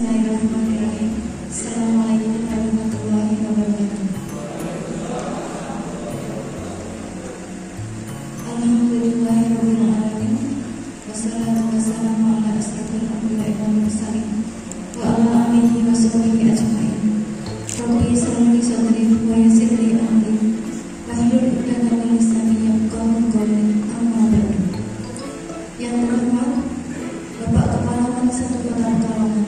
Bismillahirrahmanirrahim. Assalamualaikum warahmatullahi wabarakatuh. Alhamdulillahirabbil alamin. Wassalatu wassalamu ala asyrofil anbiya'i wal mursalin wa ala alihi wa sahbihi ajmain. Rabbi shrah li sadri wa yassir li amri wahlul 'uqdatam min lisani yafqahu qawli. Amma ba'du. Yang terhormat Bapak Kepala Satu Kota Pekalongan,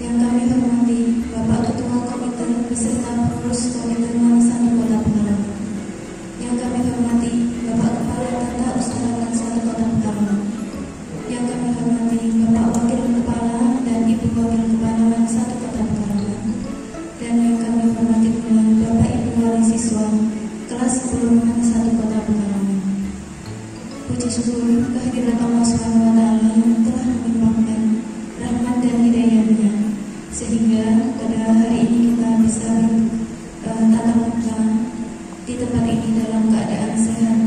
yang kami hormati Bapak Ketua Komite beserta pengurus Komite Satu Kota Pekalongan, yang kami hormati Bapak Kepala Tata Usaha Satu Kota Pekalongan, yang kami hormati Bapak Wakil Kepala dan Ibu Wakil Kepala Satu Kota Pekalongan, dan yang kami hormati pula Bapak Ibu Wali Siswa kelas 10 Satu Kota Pekalongan. Puji syukur kehadirat Allah Subhanahu wa Ta'ala telah melimpahkan rahmat dan hidayahnya sehingga pada hari ini kita bisa bertatap muka di tempat ini dalam keadaan sehat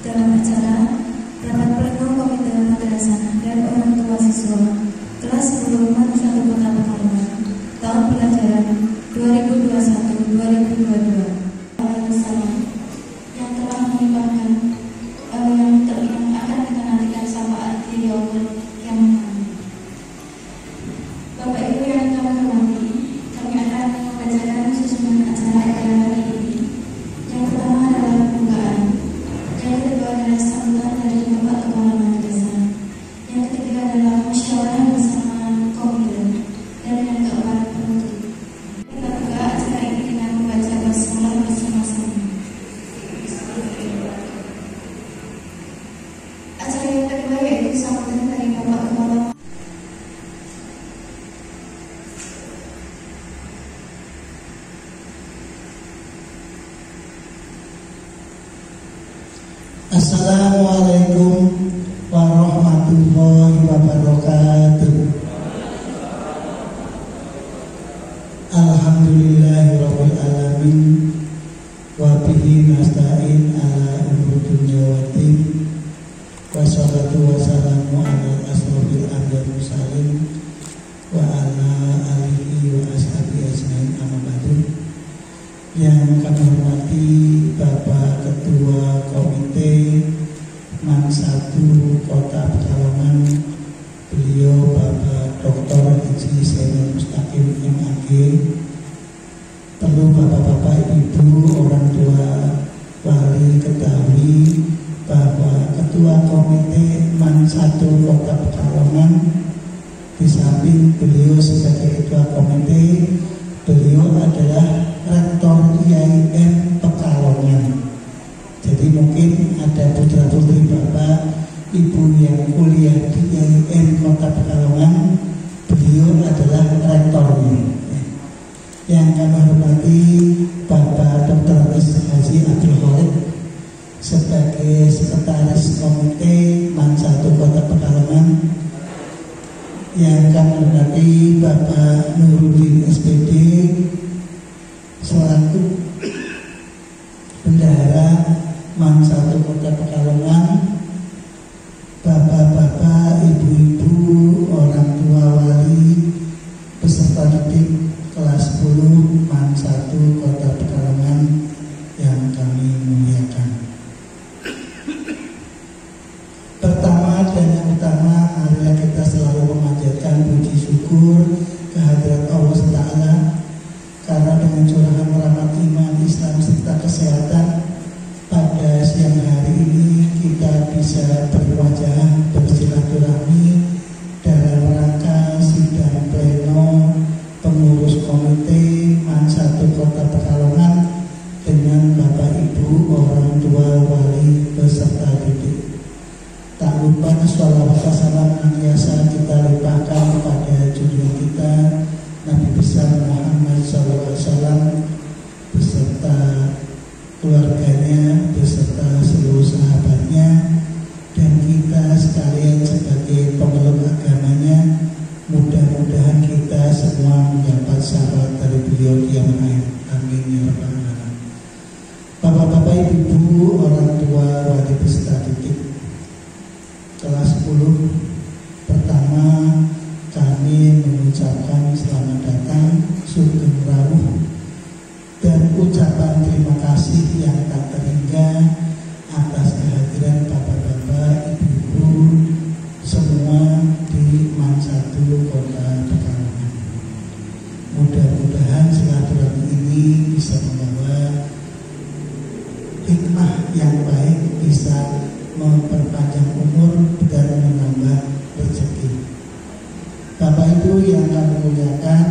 dalam acara rapat pleno Komite Madrasah dan orang tua siswa kelas 10 Satu Kota Pekalongan tahun pelajaran 2021-2022. Yang telah melimpahkan yang akan kita nantikan syafaat beliau yang Bapak Ibu yang kami hormati, kami akan membacakan susunan acara pada hari ini. Yang pertama adalah pembukaan, yang kedua adalah sambutan dari Bapak Kepala Madrasah, yang ketiga adalah musyawarah bersama komite, dan yang keempat penutup. Kita buka acara ini dengan membaca basmalah bersama-sama. Acara yang kedua yaitu sambutan dari Bapak Kepala. Assalamualaikum warahmatullahi wabarakatuh. Alhamdulillahirabbil alamin wa bihi nasta'in ala umuri dunya waddin. Wassalatu wassalamu ala asrofil anbiya'i wal mursalin wa ala alihi wa ashabihi ajmain, amma ba'du. Yang kami hormati Bapak Ketua Komite Man 1 Kota Pekalongan, beliau Bapak Dr. Haji Zainal Mustaqim MAG, perlu Bapak-Bapak Ibu orang tua wali ketahui bahwa Ketua Komite Man 1 Kota Pekalongan, di samping beliau sebagai Ketua Komite, beliau adalah Rektor IAIN Pekalongan. Jadi mungkin ada putra-putri Bapak Ibu yang kuliah di IAIN Kota Pekalongan, beliau adalah rektornya. Yang kami hormati Bapak Dr. Haji Abdul Khalid sebagai Sekretaris Komite Man 1 Kota Pekalongan. Yang kami hormati Bapak Nuruddin SPD selaku Bendahara Man 1 Kota Pekalongan, bapak-bapak, ibu-ibu, orang tua wali, peserta didik kelas 10 Man 1 Kota Pekalongan yang kami muliakan. Pertama dan yang utama adalah kita selalu memanjatkan puji syukur kehadirat Allah Ta'ala, karena dengan curahan rahmat iman, Islam serta kesehatan pada siang hari ini kita bisa berwajah bersilaturahmi dalam rangka sidang pleno pengurus Komite Man 1 Kota Pekalongan dengan Bapak Ibu orang tua wali beserta didik. Tak lupa sholawat salam senantiasa kita limpahkan kepada junjungan kita Nabi besar Muhammad SAW beserta keluarganya, beserta seluruh sahabatnya, dan kita sekalian sebagai pemeluk agamanya. Mudah-mudahan kita semua mendapat syafaat dari beliau di kiamat akhir. Amin ya rabbal alamin. Bapak-bapak, ibu-ibu, orang tua wali beserta didik kelas 10 pertama Man 1 Kota Pekalongan. Mudah-mudahan silaturahmi ini bisa membawa hikmah yang baik, bisa memperpanjang umur dan menambah rezeki. Bapak Ibu yang kami muliakan,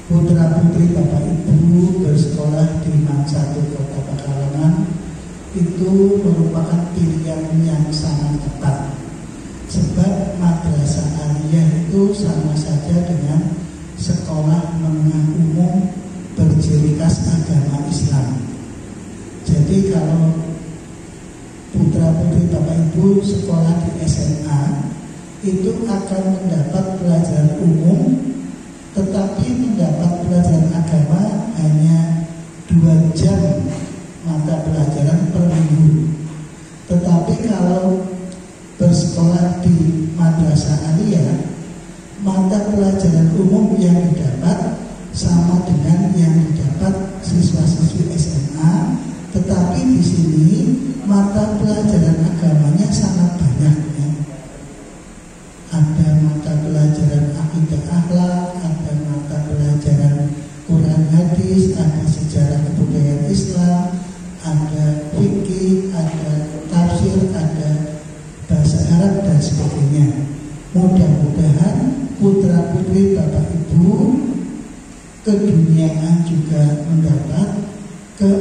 putra-putri Bapak Ibu bersekolah di Man 1 Kota Pekalongan itu merupakan pilihan yang sangat tepat. Sebab madrasah aliyah itu sama saja dengan sekolah menengah umum berciri khas agama Islam. Jadi kalau putra-putri Bapak Ibu sekolah di SMA itu akan mendapat pelajaran umum, tetapi mendapat pelajaran agama hanya 2 jam mata pelajaran per minggu. Tetapi kalau bersekolah di madrasah aliyah, mata pelajaran umum yang didapat sama dengan yang didapat siswa-siswi SMA, tetapi di sini mata pelajaran agamanya sangat banyak ya. Ada mata pelajaran akidah akhlak, ada mata pelajaran Quran hadis, ada sejarah kebudayaan Islam, ada fikih, ada tafsir, ada bahasa Arab dan sebagainya. Mudah-mudahan putra-putri Bapak Ibu keduniaan juga mendapat, ke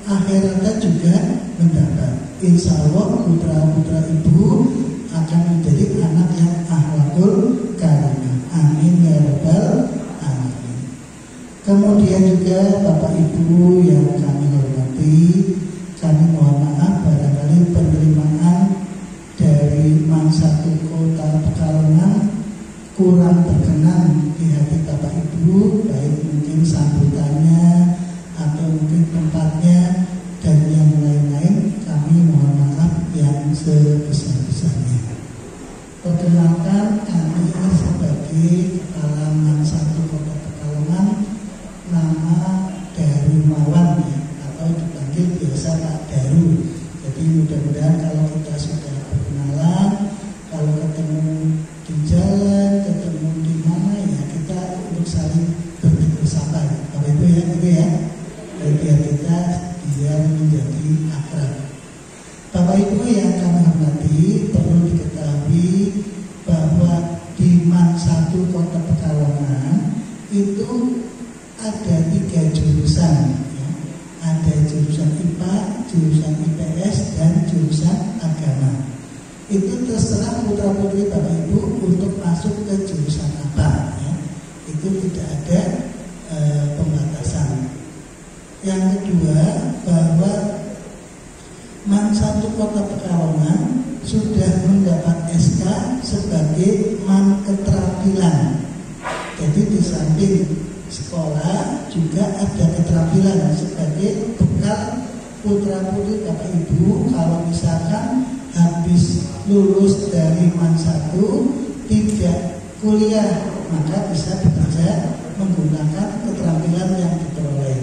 akhiratan juga mendapat. Insya Allah putra-putra Ibu akan menjadi anak yang akhlakul karimah. Amin ya rabbal alamin. Kemudian juga Bapak Ibu yang kami hormati, kami mohon maaf barangkali penerimaan dari Man 1 Kota Pekalongan kurang berkenan di hati Bapak Ibu, baik mungkin sambutannya atau mungkin tempatnya dan yang lain-lain. Kami mohon maaf yang sebesar-besarnya. Perkenalkan, kami sebagai Kepala Man 1 Kota Pekalongan, nama Darumawan ya, atau dipanggil biasa Pak Daru. Jadi mudah-mudahan kalau kita sudah berkenalan, kalau ketemu di jalan, ketemu di mana ya, kita untuk saling bertegur sapa ya. Bapak Ibu ya, gitu ya. Biar kita biar menjadi akrab. Bapak Ibu yang kami hormati, perlu diketahui bahwa di Man 1 Kota Pekalongan itu ada 3 jurusan ya. Ada jurusan IPA, jurusan IPS, dan jurusan agama. Itu terserah putra-putri Bapak Ibu untuk masuk ke jurusan apa ya. Itu tidak ada pembatasan. Yang kedua, bahwa Man 1 Kota Pekalongan sudah mendapat SK sebagai Man Keterampilan. Jadi di samping sekolah juga ada keterampilan sebagai bekal putra-putri Bapak Ibu kalau misalkan habis lulus dari Man 1 tidak kuliah, maka bisa bekerja menggunakan keterampilan yang diperoleh.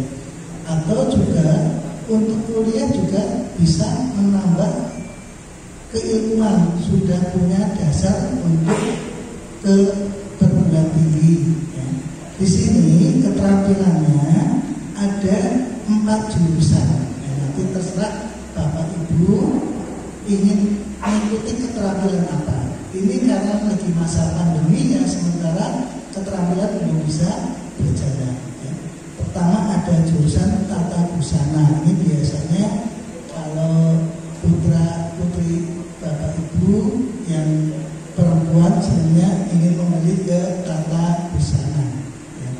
Atau juga untuk kuliah juga bisa menambah keilmuan, sudah punya dasar untuk ke perguruan tinggi ya. Di sini keterampilannya ada 4 jurusan ya, nanti terserah Bapak Ibu ingin mengikuti keterampilan apa. Ini karena lagi masa pandemi ya, sementara keterampilan belum bisa berjalan ya. Pertama ada jurusan tata busana. Ini biasanya kalau putra-putri Bapak Ibu yang perempuan sebenarnya ingin memilih ke tata busana ya.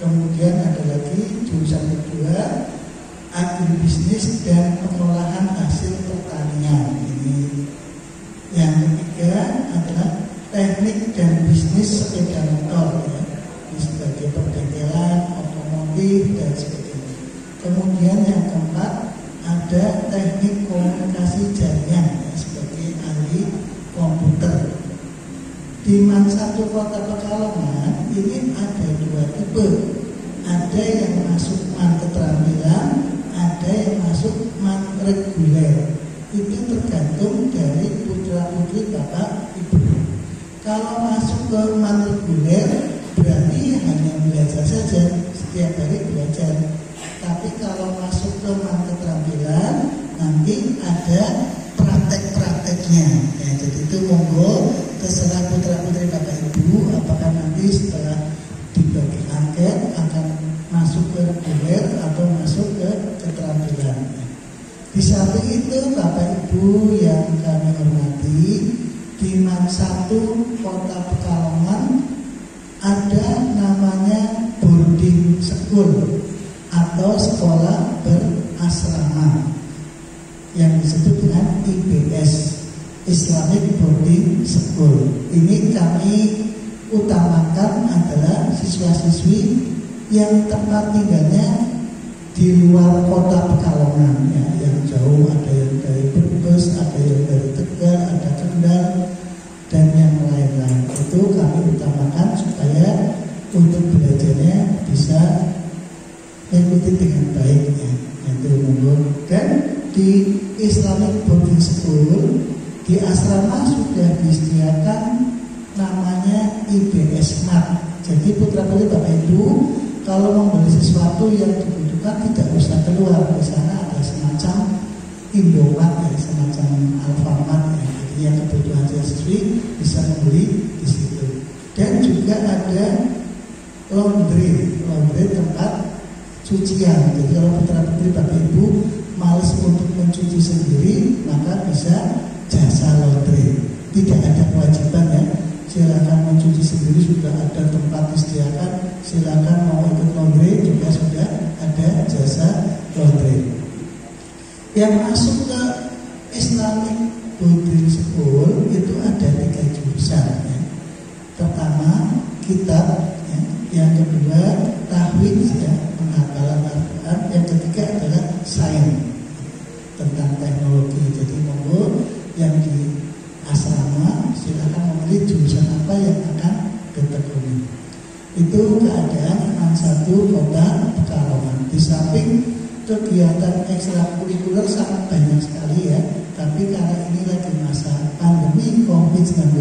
Kemudian ada lagi jurusan kedua agribisnis dan pengolahan hasil pertanian. Ini yang ketiga adalah teknik dan bisnis sepeda motor ya. Ini sebagai perbengkelan otomotif dan sebagainya. Kemudian yang keempat ada teknik komunikasi jaringan ya, sebagai ahli komputer. Di Man 1 Kota Pekalongan ini ada 2 tipe. Ada yang masuk Man Keterampilan, ada yang masuk Man Reguler. Itu tergantung dari putra-putri Bapak Ibu. Kalau masuk ke matrikuler berarti hanya belajar saja, setiap hari belajar. Tapi kalau masuk ke keterampilan nanti ada praktek-prakteknya ya. Jadi itu monggo terserah putra-putri Bapak Ibu apakah nanti setelah dibagi angket akan masuk ke reguler atau masuk ke keterampilan. Di samping itu Bapak Ibu yang kami hormati, di MAN 1 Kota Pekalongan ada namanya boarding school atau sekolah berasrama yang disebut dengan IBS, Islamic Boarding School. Ini kami utamakan adalah siswa-siswi yang tempat tinggalnya di luar kota Pekalongan ya, yang jauh, ada yang dari Brebes, ada yang dari Tegal, ada Kendal, dan yang lain-lain. Itu kami utamakan supaya untuk belajarnya bisa mengikuti dengan baik ya. Itu monggo. Dan di Islamic Boarding School di asrama sudah disediakan namanya IBS Mart. Jadi putra-putri Bapak Ibu kalau membeli sesuatu yang dibutuhkan tidak usah keluar. Di sana ada semacam Indomart ya, semacam Alfamart ya. Jadi yang kebutuhan siswi bisa membeli di situ. Dan juga ada laundry tempat cucian. Jadi kalau putra-putri Bapak Ibu malas untuk mencuci sendiri, maka bisa jasa laundry. Tidak ada kewajiban ya. Silakan mencuci sendiri, sudah ada tempat disediakan. Silakan mau ikut laundry juga sudah ada jasa laundry. Yang masuk ke Islamic Boarding School itu ada 3 jurusan ya. Pertama kitab ya. Yang kedua tahwid ya, penghafalan Al-Quran. Yang ketiga adalah sains tentang teknologi. Jadi monggo yang di asrama silakan memilih jurusan apa yang akan ditekuni. Itu keadaan MAN 1 Kota Pekalongan. Di samping kegiatan ekstrakurikuler sangat banyak sekali ya, tapi karena ini lagi masa pandemi COVID-19,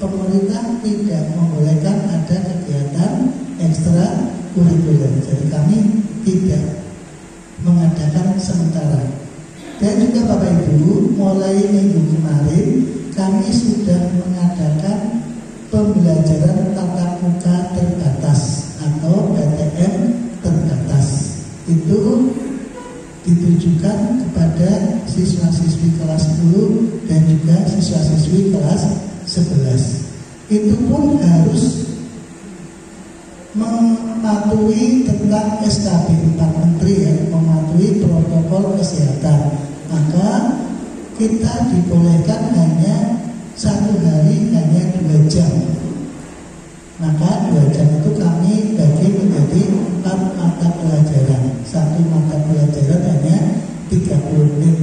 pemerintah tidak membolehkan ada kegiatan ekstrakurikuler. Jadi kami tidak mengadakan sementara. Dan juga Bapak Ibu, mulai minggu kemarin kami sudah mengadakan pembelajaran tatap muka terbatas atau PTM terbatas. Itu ditujukan kepada siswa-siswi kelas 10 dan juga siswa-siswi kelas 11. Itu pun harus mematuhi tentang SKB 4 Menteri ya, mematuhi protokol kesehatan. Maka kita dibolehkan hanya 1 hari hanya 2 jam. Maka 2 jam itu kami bagi menjadi 4 mata pelajaran. 1 mata pelajaran hanya 30 menit.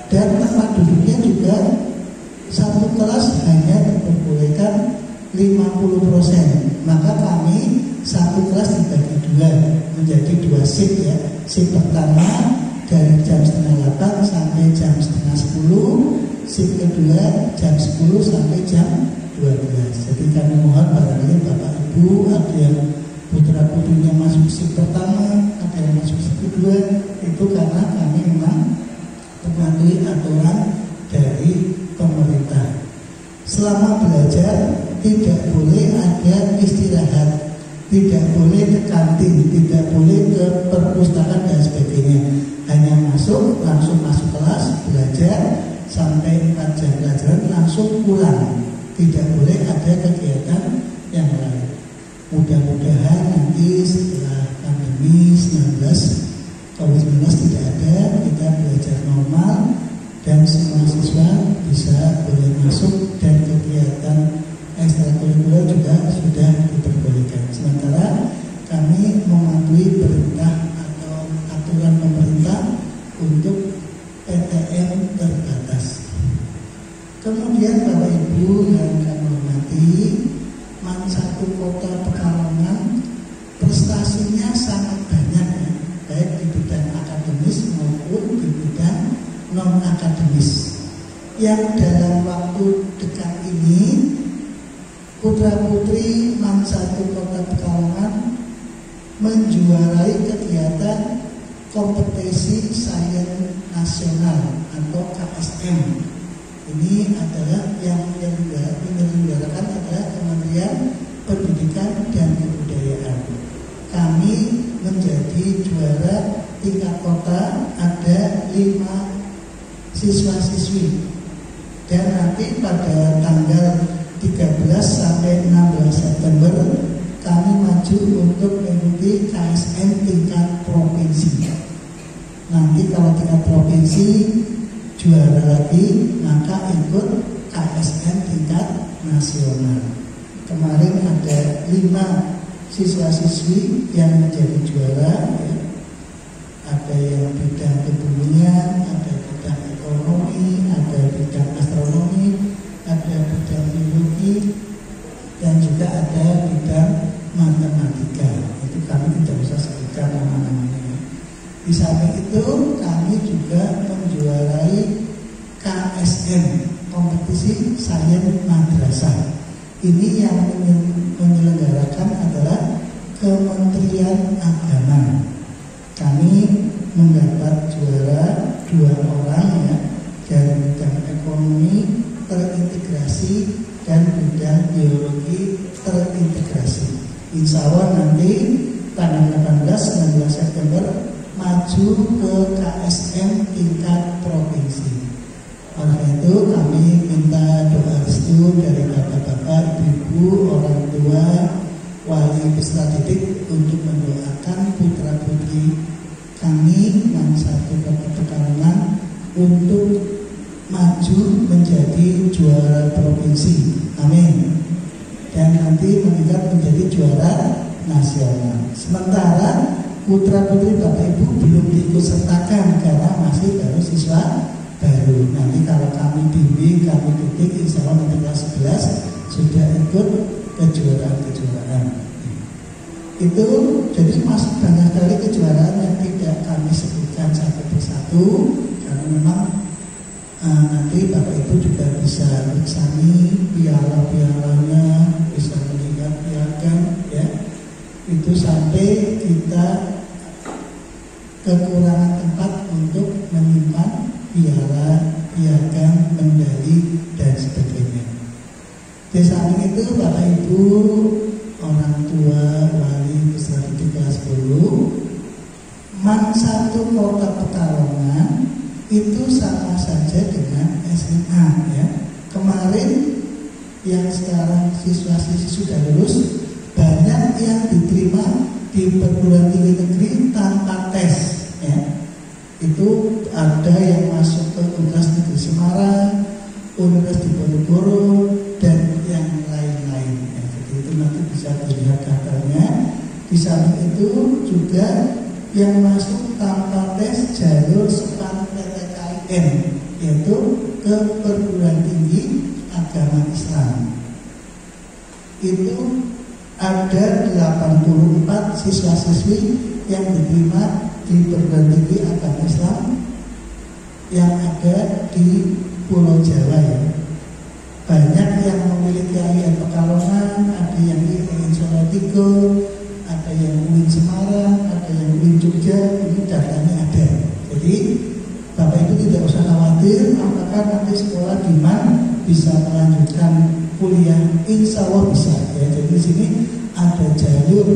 Dan tempat duduknya juga 1 kelas hanya diperbolehkan 50%. Maka kami 1 kelas dibagi 2 menjadi 2 shift ya. Shift pertama dari jam 7:30 sampai jam 9:30, shift kedua jam 10 sampai jam 12. Jadi kami mohon barangkali Bapak Ibu ada yang putra putrinya masuk shift pertama, ada yang masuk shift kedua, itu karena kami memang mematuhi aturan dari pemerintah. Selama belajar tidak boleh ada istirahat, tidak boleh ke kantin, tidak boleh ke perpustakaan dan sebagainya. Hanya masuk, langsung masuk kelas, belajar sampai 4 jam pelajaran, langsung pulang. Tidak boleh ada kegiatan yang lain. Mudah-mudahan nanti setelah pandemi COVID-19 tidak ada, kita belajar normal dan semua siswa bisa boleh masuk dan kegiatan ekstrakurikuler juga sudah diperbolehkan. Sementara kami mematuhi perintah atau aturan pemerintah untuk PTM terbatas. Kemudian Bapak Ibu yang kami hormati, MAN 1 Kota Pekalongan prestasinya sangat banyak ya, baik di bidang akademis maupun di bidang non akademis. Yang dalam waktu dekat ini putra-putri MAN 1 Kota Pekalongan menjuarai kegiatan kompetisi sains nasional atau KSN. Ini adalah yang menyelenggarakan adalah Kementerian Pendidikan dan Kebudayaan. Kami menjadi juara tingkat kota, ada 5 siswa-siswi, dan nanti pada tanggal 13 sampai 16 September kami maju untuk mengikuti KSN tingkat provinsi. Nanti kalau tingkat provinsi juara lagi, maka ikut KSN tingkat nasional. Kemarin ada 5 siswa-siswi yang menjadi juara, ya. Ada yang bidang kebumian, ada bidang ekonomi, ada bidang astronomi, ada bidang biologi, dan juga ada bidang matematika. Itu kami tidak usah sebutkan nama-namanya. Di samping itu kami juga menjuarai KSN, kompetisi sains madrasah. Ini yang menyelenggarakan adalah Kementerian Agama. Kami mendapat juara 2 orang, ya, dari bidang ekonomi terintegrasi dan bidang biologi terintegrasi. Insya Allah nanti tanggal 18-19 September maju ke KSN tingkat provinsi. Oleh itu kami minta doa restu dari bapak-bapak, ibu, orang tua, wali peserta didik untuk mendoakan putra-putri kami MAN 1 Kota Pekalongan untuk maju menjadi juara provinsi. Amin. Dan nanti meningkat menjadi juara nasional. Sementara putra-putri bapak ibu belum diikut sertakan karena masih baru siswa baru. Nanti kalau kami bimbing, kami didik, insya Allah nanti kelas 11 sudah ikut kejuaraan-kejuaraan. Itu jadi masih banyak sekali kejuaraan yang tidak kami sebutkan satu persatu, karena memang nanti bapak ibu juga bisa mencari piala-pialanya, bisa melihat piagam, ya. Itu sampai kita kekurangan tempat untuk menyimpan piala, piagam, medali, dan sebagainya. Di samping itu bapak ibu, orang tua, wali peserta didik kelas 10, MAN 1 Kota Pekalongan itu sama saja dengan SMA, ya. Kemarin yang sekarang siswa-siswi sudah lulus, banyak yang diterima di perguruan tinggi negeri tanpa tes, ya. Itu ada yang masuk ke Universitas Negeri Semarang, Universitas Diponegoro, dan yang lain-lain, ya. Jadi itu nanti bisa dilihat daftarnya. Di samping itu juga yang masuk tanpa tes jalur SPAN PTKIN, yaitu ke perguruan tinggi agama Islam. Itu ada 84 siswa-siswi yang diterima di perguruan tinggi agama Islam yang ada di Pulau Jawa, ya. Banyak yang memiliki IAIN Pekalongan, ada yang IAIN Solotigo, ada yang UIN Semarang, ada yang UIN Jogja. Ini datanya ada. Jadi bapak ibu tidak usah khawatir apakah nanti sekolah di MAN bisa melanjutkan kuliah. Insya Allah bisa, ya. Jadi di sini ada jalur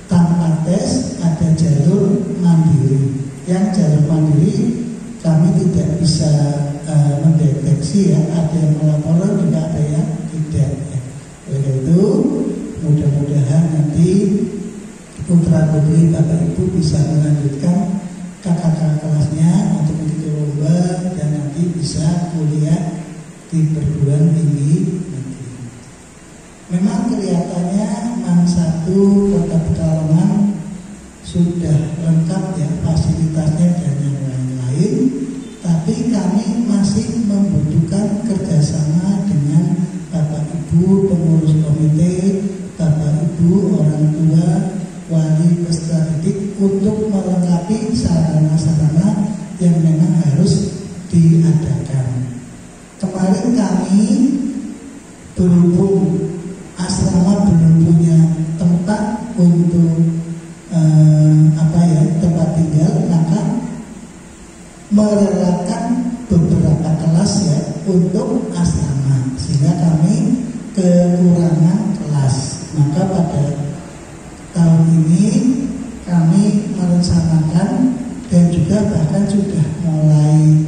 tanpa tes, ada jalur mandiri. Yang jalur mandiri kami tidak bisa mendeteksi, ya. Ada yang melapor juga ada yang tidak, ya. Oleh itu mudah-mudahan nanti putra putri bapak ibu bisa melanjutkan kakak-kakak kelasnya untuk mengikuti lomba dan nanti bisa kuliah di perguruan tinggi negeri. Memang kelihatannya MAN 1 Kota Pekalongan sudah lengkap, ya, fasilitasnya dan yang lain-lain, tapi kami masih membutuhkan kerjasama dengan bapak ibu pengurus komite, bapak ibu orang tua, wali peserta didik untuk melengkapi sarana-sarana yang memang harus diadakan. Kemarin kami berhubung untuk tempat tinggal, maka merelakan beberapa kelas ya untuk asrama, sehingga kami kekurangan kelas. Maka pada tahun ini kami merencanakan dan juga bahkan sudah mulai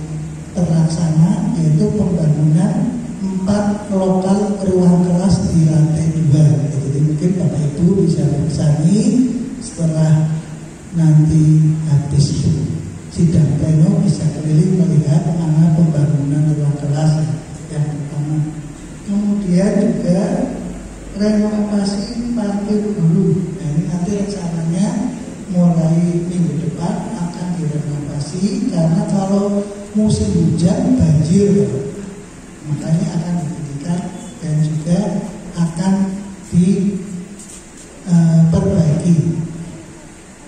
terlaksana, yaitu pembangunan 4 lokal ruang kelas di lantai 2. Jadi mungkin Bapak Ibu bisa bersani setelah nanti habis sidang pleno bisa keliling melihat mana pembangunan ruang kelas yang pertama. Kemudian juga renovasi parkir guru. Nah, ini nanti rencananya mulai minggu depan akan direnovasi, karena kalau musim hujan banjir, makanya akan dihentikan dan juga akan diperbaiki.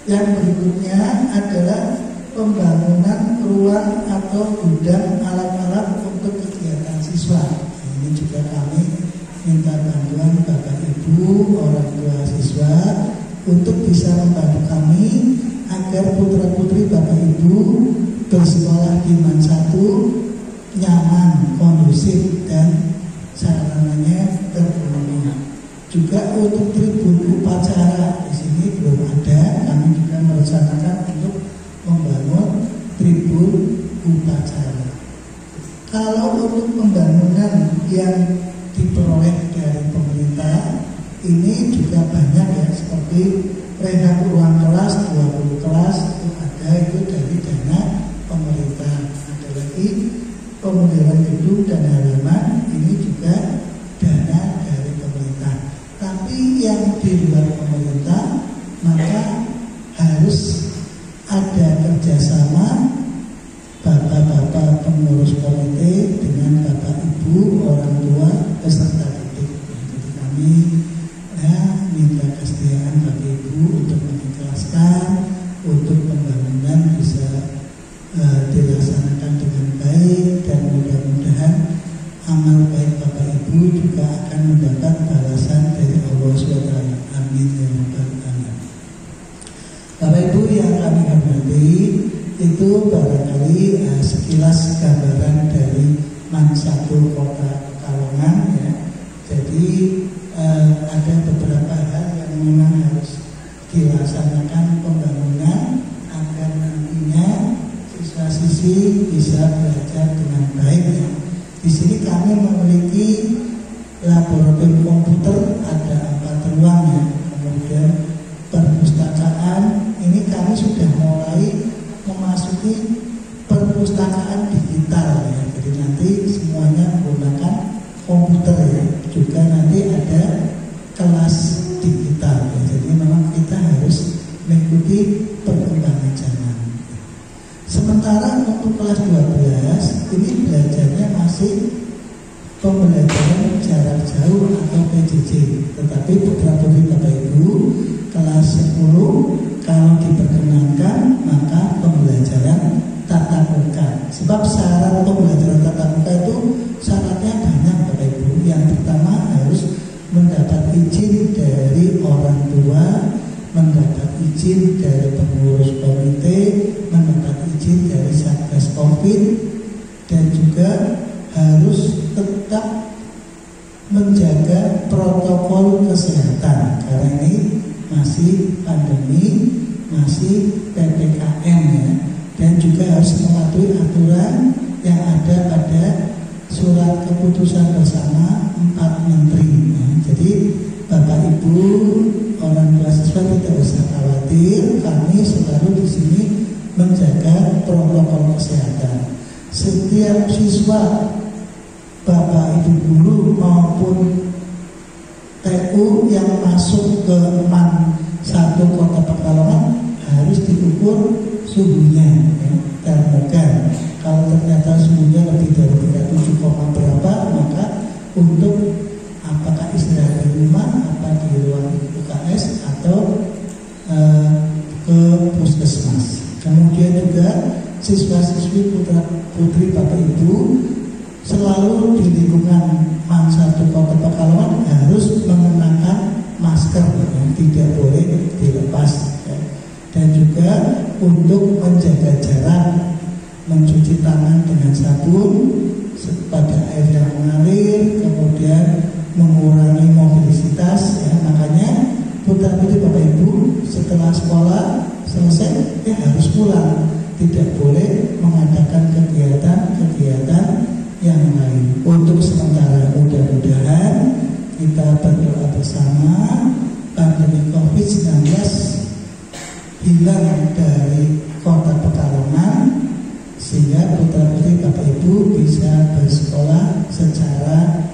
Yang berikutnya adalah pembangunan ruang atau gudang alat-alat untuk kegiatan siswa. Ini juga kami minta bantuan Bapak Ibu orang tua siswa untuk bisa membantu kami agar putra-putri Bapak Ibu bersekolah di MAN 1 nyaman, kondusif, dan sarananya terpenuhi. Juga untuk tribun upacara di sini belum ada, kami juga merencanakan untuk membangun tribun upacara. Kalau untuk pembangunan yang diperoleh dari pemerintah ini juga banyak ya, seperti renov ruang kelas 20 kelas itu ada, itu dari dana pemerintah. Ada lagi pemeliharaan gedung dan halaman, ini juga dana dari pemerintah. Tapi yang di luar pemerintah maka harus ada kerjasama bapak-bapak pengurus komite dengan bapak ibu orang tua peserta didik. Jadi kami minta kesediaan bapak ibu untuk mengikhlaskan untuk pembangunan bisa dilaksanakan dengan baik, dan mudah-mudahan amal baik bapak ibu juga akan mendapat balasan dari Allah SWT. Amin ya rabbal alamin. Bapak ibu yang kami hormati, itu barangkali sekilas gambaran dari MAN 1 Kota Pekalongan ya. Jadi ada beberapa hal yang memang harus dilaksanakan pembangunan agar nantinya siswa-siswi bisa belajar dengan baik ya. Di sini kami memiliki laboratorium komputer, ada 4 ruang ya. Kemudian perpustakaan, ini kami sudah mulai memasuki perpustakaan digital ya. Jadi nanti semuanya menggunakan komputer ya. Juga nanti ada kelas digital ya. Jadi memang kita harus mengikuti perkembangan zaman. Sementara untuk kelas 12 ini belajarnya masih pembelajaran jarak jauh atau PJJ. Tetapi putra-putri Bapak Ibu kelas 10 kalau diperkenankan maka pembelajaran tatap muka. Sebab syarat pembelajaran tatap muka itu syaratnya banyak Bapak Ibu. Yang pertama harus mendapat izin dari orang tua, mendapat izin dari pengurus komite, mendapat izin dari Satgas Covid, dan juga harus tetap menjaga protokol kesehatan karena ini masih pandemi, masih PPKM ya, dan juga harus mematuhi aturan yang ada pada surat keputusan bersama 4 menteri ya. Jadi Bapak Ibu orang tua siswa tidak usah khawatir, kami selalu di sini menjaga protokol kesehatan. Setiap siswa, Bapak Ibu guru maupun TU yang masuk ke MAN 1 Kota Pekalongan harus diukur suhunya ya, termogan. Kalau ternyata suhunya lebih dari 37, berapa, maka untuk apakah istirahat di rumah, apa di ruang UKS atau ke puskesmas. Kemudian juga siswa-siswi putra-putri Bapak Ibu selalu di lingkungan MAN 1 Kota Pekalongan harus mengenakan masker, yang tidak boleh untuk menjaga jarak, mencuci tangan dengan sabun pada air yang mengalir, kemudian mengurangi mobilitas ya. Makanya putra-putri Bapak Ibu setelah sekolah selesai harus pulang, tidak boleh mengadakan kegiatan-kegiatan yang lain. Untuk sementara mudah-mudahan kita berdoa bersama pandemi COVID-19 hilang dari kota Pekalongan, sehingga putra-putri Bapak Ibu bisa bersekolah secara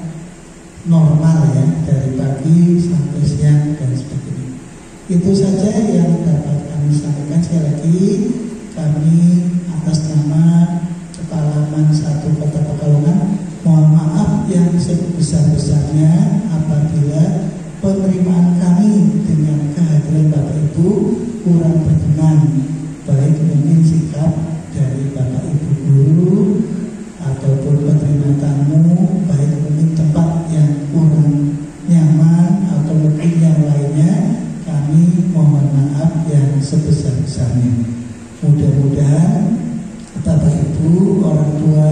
normal ya, dari pagi sampai siang dan sebagainya. Itu saja yang dapat kami sampaikan. Sekali lagi kami atas nama Kepala Man 1 Kota Pekalongan mohon maaf yang sebesar-besarnya apabila penerimaan kami dengan kehadiran Bapak Ibu kurang berkenan, baik mungkin sikap dari Bapak Ibu guru ataupun penerima tamu, baik mungkin tempat yang kurang nyaman atau mungkin yang lainnya, kami mohon maaf yang sebesar-besarnya. Mudah-mudahan Bapak Ibu, orang tua,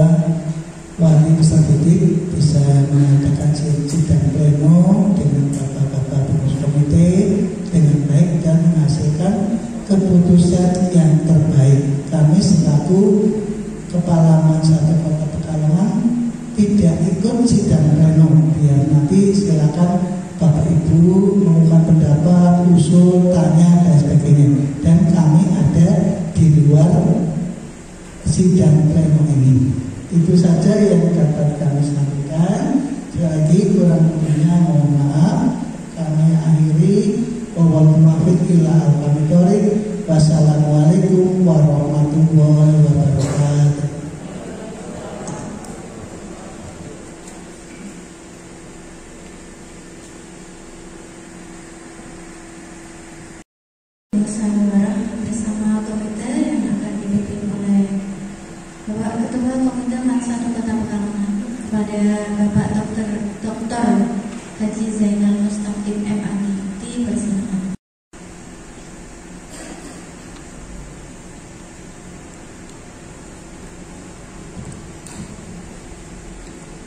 wali peserta didik bisa mengadakan sidang pleno dengan bapak-bapak pengurus komite dengan baik dan menghasilkan keputusan yang terbaik. Kami selaku Kepala Man 1 Kota Pekalongan tidak ikut sidang pleno, biar nanti silakan Bapak Ibu mengungkapkan pendapat, usul, tanya dan sebagainya. Dan kami ada di luar sidang pleno ini. Itu saja yang dapat kami sampaikan. Sekali lagi kurang lebihnya mohon maaf. Kami akhiri. Wassalamualaikum warahmatullahi wabarakatuh. Musyawarah bersama komite yang akan dipimpin oleh Bapak Ketua Komite Man 1 Kota Pekalongan kepada Bapak Dr. Haji Zainal Mustaqim MAD, dipersilakan.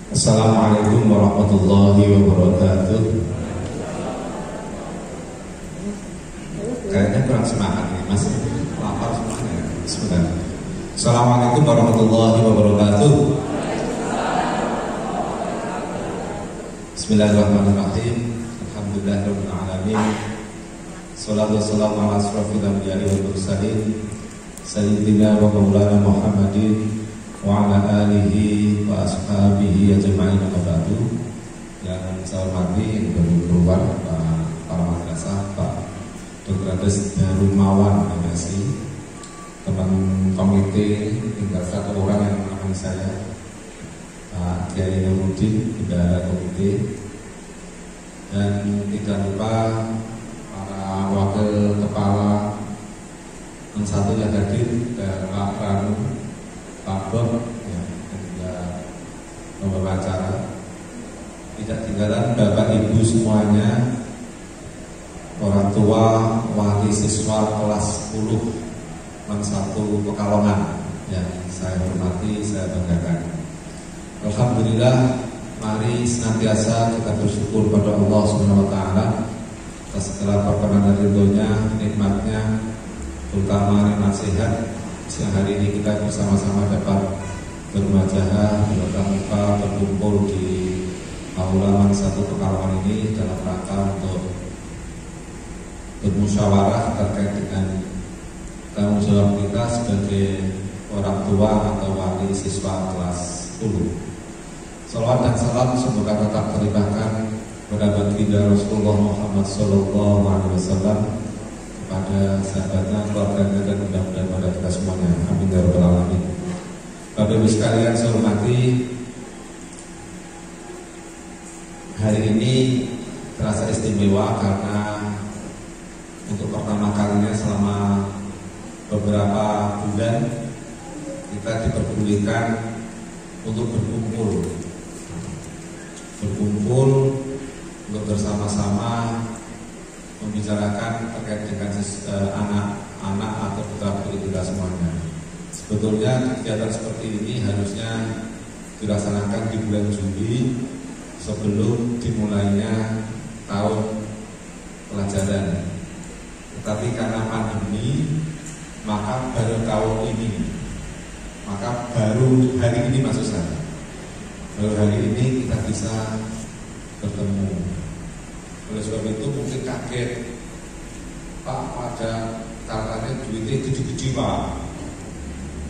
Assalamualaikum warahmatullahi wabarakatuh. Kayaknya kurang semangat nih, masih lapar semuanya. Sebentar. Assalamualaikum warahmatullahi wabarakatuh. Bismillahirrahmanirrahim. Alhamdulillahirabbil alamin. Shallallahu wassalamu ala asrofil anbiya'i wal mursalin sayyidina wa maulana Muhammadin wa ala alihi wa ashabihi ajma'in wa ba'du. Yang saya hormati yang baru keluar para madrasah, Pak Dr. Ades Darumawan MSI, teman komite, tinggal satu orang yang menemani saya, Pak Kiai Nurudin, bendahara komite, dan tidak lupa para wakil kepala yang satu yang hadir, Pak Ranu, Pak Bob, ya, dan juga pembawa acara. Tidak tinggalan Bapak Ibu semuanya, orang tua, wali siswa kelas 10 Man 1 Pekalongan yang saya hormati, saya banggakan. Alhamdulillah, mari senantiasa kita bersyukur pada Allah Subhanahu wa taala atas segala perkenan dan ridhonya, nikmatnya, terutama nikmat sehat. Siang hari ini kita bersama-sama dapat bermuajahah, bertatap muka, berkumpul di aula Man 1 Pekalongan ini dalam rangka untuk bermusyawarah terkait dengan tanggung jawab kita sebagai orang tua atau wali siswa kelas 10. Salawat dan salam semoga tetap terlimpahkan kepada baginda Rasulullah Muhammad SAW, kepada sahabatnya, keluarganya, dan mudah-mudahan pada kita semuanya. Amin ya rabbal alamin. Bapak Ibu sekalian saya hormati, hari ini terasa istimewa karena untuk pertama kalinya selama beberapa bulan kita diperbolehkan untuk berkumpul untuk bersama-sama membicarakan terkait dengan anak-anak atau putra-putri kita semuanya. Sebetulnya kegiatan seperti ini harusnya dilaksanakan di bulan Juli sebelum dimulainya tahun pelajaran. Tetapi karena pandemi, maka baru tahun ini, maka baru hari ini maksud saya, baru hari ini kita bisa bertemu. Oleh sebab itu mungkin kaget, Pak, pada katanya duitnya gede-gede Pak.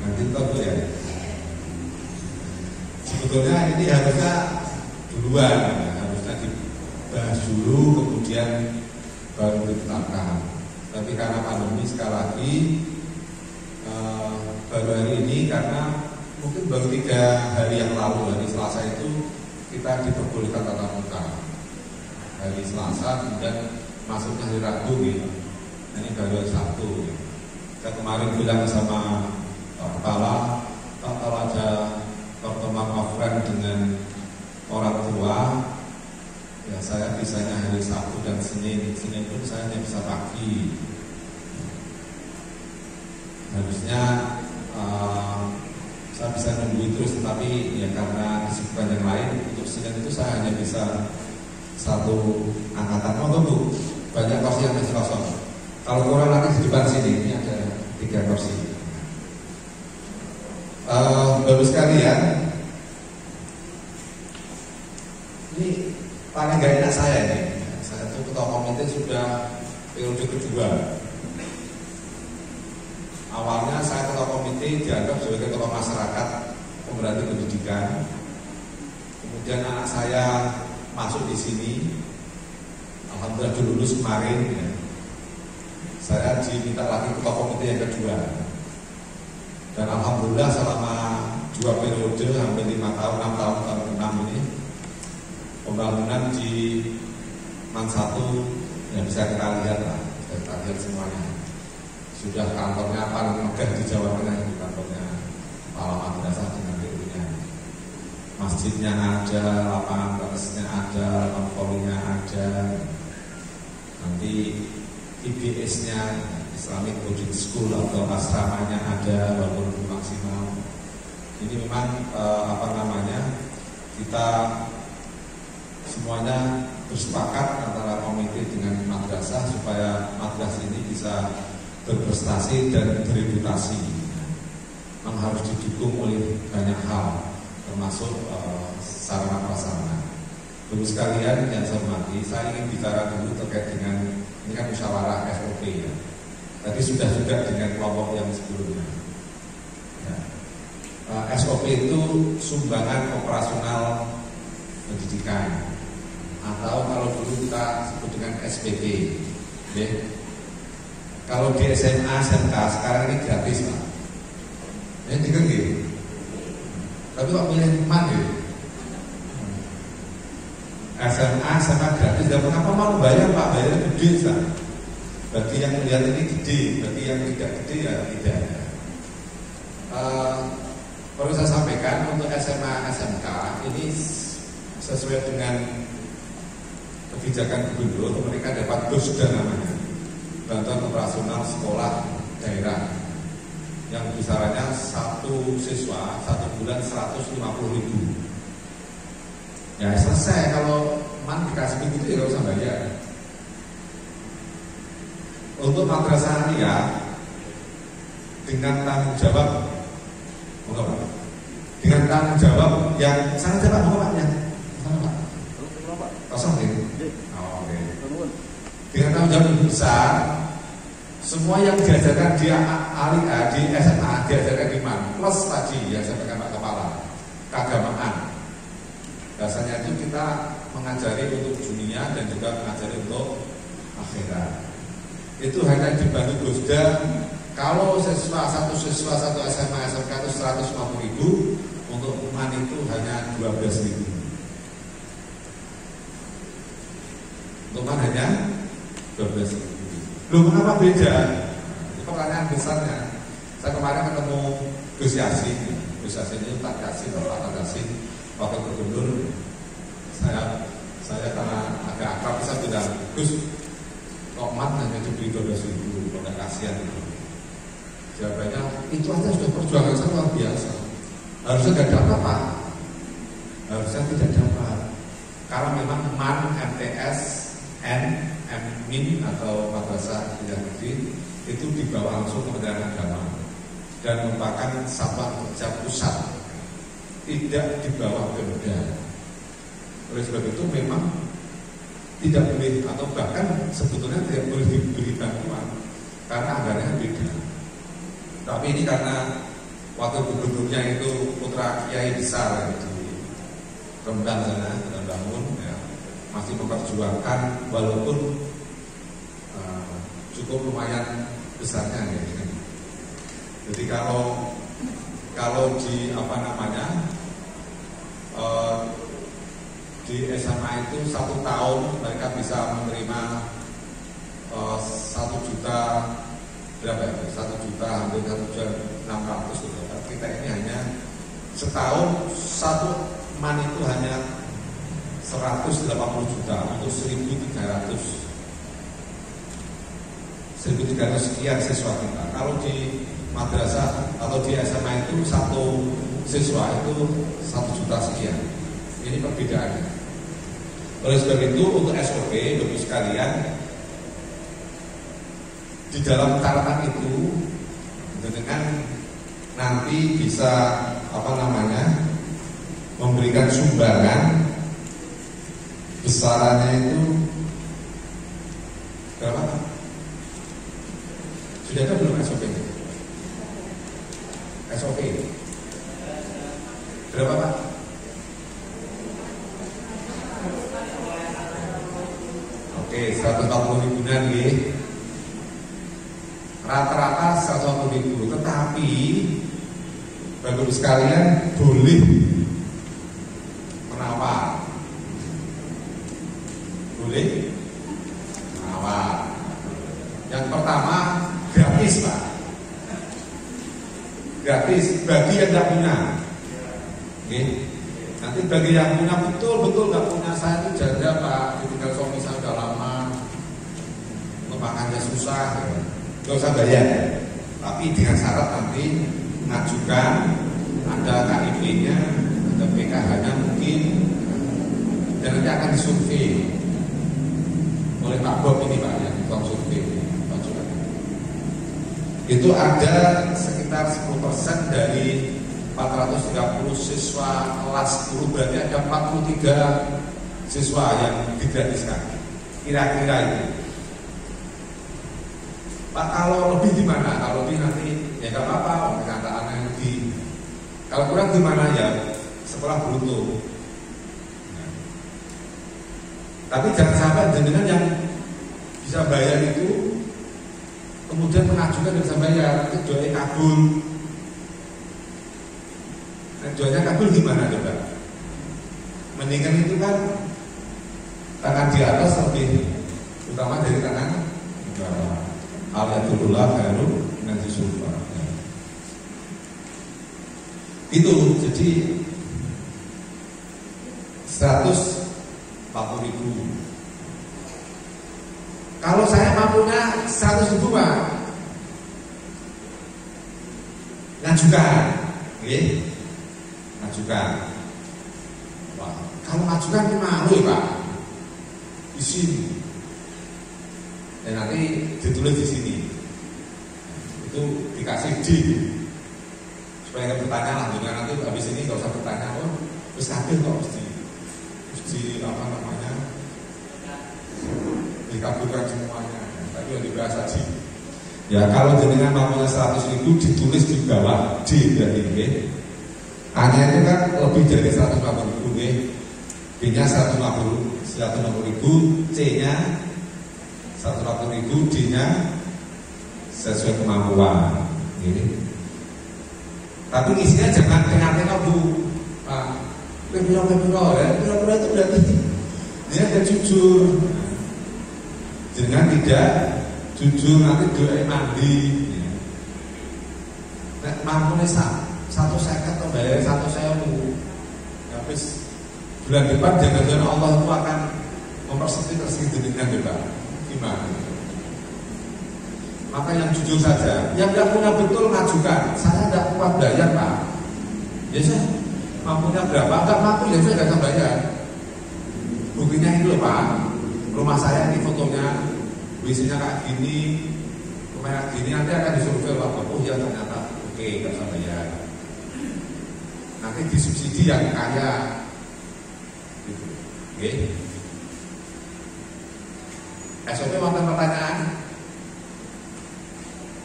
Nanti tahu ya. Sebetulnya ini harusnya duluan, harusnya dibahas dulu kemudian baru ditetapkan. Tapi karena pandemi sekali lagi baru hari ini, karena mungkin baru 3 hari yang lalu, hari Selasa itu kita diperbolehkan tatap muka. Hari Selasa dan masuknya hari Rabu gitu. Ini baru hari Sabtu. Saya kemarin bilang sama Pak Kepala, Pak, kalau ada pertemuan offline dengan orang tua, ya saya bisanya hari Sabtu dan Senin. Senin pun saya hanya bisa pagi. Harusnya saya bisa nunggu terus, tetapi ya karena kesibukan yang lain, untuk Senin itu saya hanya bisa 1 angkatan. Oh tunggu, banyak kursi yang masih kosong. Kalau kurang nanti di depan sini, ini ada 3 kursi. Baru sekalian, ini paling gak enak saya ini. Saya itu ketua komite sudah periode kedua. Awalnya saya ketua komite dianggap sebagai ketua masyarakat pemberhenti pendidikan. Kemudian anak saya masuk di sini, alhamdulillah lulus kemarin. Ya. Saya diminta lagi ketua komite yang kedua. Dan alhamdulillah selama 2 periode, hampir 5 tahun, 6 tahun, tahun ke-6 ini, pembangunan di Man 1 yang bisa kita lihat lah, kita lihat semuanya. Sudah kantornya paling megah di Jawa Tengah, itu kantornya kepala madrasah dengan dirinya. Masjidnya ada, lapangan tenisnya ada, lapangan volinya ada. Nanti IBS-nya, Islamic Boarding School atau asramanya ada, walaupun belum maksimal. Ini memang kita semuanya bersepakat antara komite dengan madrasah supaya madrasah ini bisa berprestasi dan bereputasi. Memang harus didukung oleh banyak hal, termasuk sarana prasarana. Baru sekalian yang saya hormati, saya ingin bicara dulu terkait dengan ini kan musyawarah SOP ya. Tadi sudah juga dengan kelompok yang sebelumnya. Ya. SOP itu sumbangan operasional pendidikan, atau kalau dulu kita sebut dengan SPP. Ya. Kalau di SMA, SMK sekarang ini gratis Pak. Ya juga gitu. Tapi kok milih mana gitu? SMA, SMA gratis. Dan mengapa mau bayar Pak? Bayarnya gede Pak. Bagi yang melihat ini gede, bagi yang tidak gede ya tidak. Perlu saya sampaikan untuk SMA, SMK ini sesuai dengan kebijakan gubernur, mereka dapat BOSDA namanya, bantuan operasional sekolah daerah, yang besarannya 1 siswa 1 bulan 150.000. Ya selesai, kalau man dikasih begitu ya gak usah bayar. Untuk madrasah aliyah dengan tanggung jawab, dengan tanggung jawab yang sangat cepat, kosong nih. Oh, oke. Dengan tanggung jawab yang besar, semua yang diajarkan di aliyah, di SMA diajarkan di mana? Plus tadi yang saya sampaikan Pak Kepala, keagamaan. Biasanya itu kita mengajari untuk dunia dan juga mengajari untuk akhirat. Itu hanya dibantu BOSDA. Kalau satu siswa satu SMA SMK itu 150.000, untuk UMAN itu hanya 12.000. Untuk UMAN hanya 12.000. Loh mengapa beda? Itu pertanyaan besarnya. Saya kemarin ketemu Gus Yasin. Gus Yasin itu Pak Yasin, Pak Yasin, Wakil Gubernur. Saya karena agak akrab, saya bilang, Gus, kok mat hanya diberi 12.000, kok nggak kasihan gitu. Jawabannya itu aja sudah perjuangan saya luar biasa. Harusnya nggak dapat apa? Harusnya tidak dapat. Karena memang MAN, MTS, MIN atau Madrasah Ibtidaiyah Negeri itu dibawa langsung Kementerian Agama dan merupakan satuan kerja pusat, tidak di bawah Pemda. Oleh sebab itu memang tidak boleh atau bahkan sebetulnya tidak boleh diberi bantuan karena anggarannya beda. Tapi ini karena wakil gubernurnya itu putra kiai besar di Rembang sana, Bangun, ya, masih memperjuangkan walaupun cukup lumayan besarnya ya. Jadi kalau di apa namanya di SMA itu 1 tahun mereka bisa menerima 1 juta berapa ya? 1 juta hampir 1.600.000 gitu. Kita ini hanya setahun 1 MAN itu hanya 180 juta untuk 1.300 sekian siswa kita. Kalau di madrasah atau di SMA itu 1 siswa itu 1 juta sekian. Ini perbedaannya. Oleh sebab itu untuk SOP Bapak sekalian, di dalam catatan itu dengan nanti bisa apa namanya memberikan sumbangan besarannya itu berapa? Sudah ada belum SOP? SOP berapa Pak? Oke, 140.000-an ya. Rata-rata 140.000, tetapi Bapak sekalian boleh menawar. Boleh menawar. Yang pertama gratis Pak. Gratis bagi yang tidak punya. Oke. Nanti bagi yang punya betul-betul nggak punya, saya itu janda Pak, ditinggal suami saya udah lama, makannya susah, nggak usah bayar. Tapi dengan syarat nanti mengajukan ada KIP-nya, ada PKH-nya mungkin, dan nanti akan disurvei oleh Pak Bob ini Pak, yang tukang survei. Itu ada sekitar 10% dari 430 siswa kelas 10, berarti ada 43 siswa yang digratiskan. Kira-kira itu. Pak, kalau lebih gimana? Kalau lebih nanti ya nggak apa-apa, perkataan lebih. Kalau kurang gimana ya? Sekolah beruntung. Nah. Tapi jangan sampai jenengan yang bisa bayar itu kemudian mengajukan dan bisa bayar, nanti doanya kabul. Nah, doanya kabul gimana coba? Mendingan itu kan tangan di atas lebih utama dari tangan di bawah. Alhamdulillah khairu nanti surga. Itu jadi 140.000. Kalau saya mampunya 100.000 Pak, ngajukan, okay? Ngajukan. Wah, kalau ngajukan malu ya Pak, di sini. Dan nanti ditulis di sini. Itu dikasih D. Supaya nggak bertanya lah, juga nanti habis ini nggak usah bertanya, oh, terus kabel kok mesti apa namanya? Dikabulkan semuanya, tapi yang dibahas saja. Ya kalau jenengan mampunya 100.000 ditulis di bawah D berarti ya. A-nya itu kan lebih dari 150.000 ya. B-nya 150.000, C-nya 140.000, D-nya sesuai kemampuan. Ini. Tapi isinya jangan tengah-tengah Bu. Pura-pura ya, pura-pura itu berarti dia ada jujur. Jangan tidak jujur nanti doa mandi. Nek mampu nih 150 atau bayar 1.000. Habis bulan depan jangan-jangan Allah itu akan mempersempit rezeki dengan depan. Gimana? Maka yang jujur saja, yang tidak punya betul ngajukan. Saya tidak kuat bayar Pak. Ya saya mampunya berapa? Enggak mampu ya saya nggak bisa bayar. Buktinya itu loh Pak. Rumah saya ini fotonya, WC-nya kayak gini, rumah kayak gini, nanti akan disurvei Pak. Oh ya ternyata oke nggak bisa bayar. Nanti disubsidi yang kaya. Gitu. Oke. SOP wonten pertanyaan.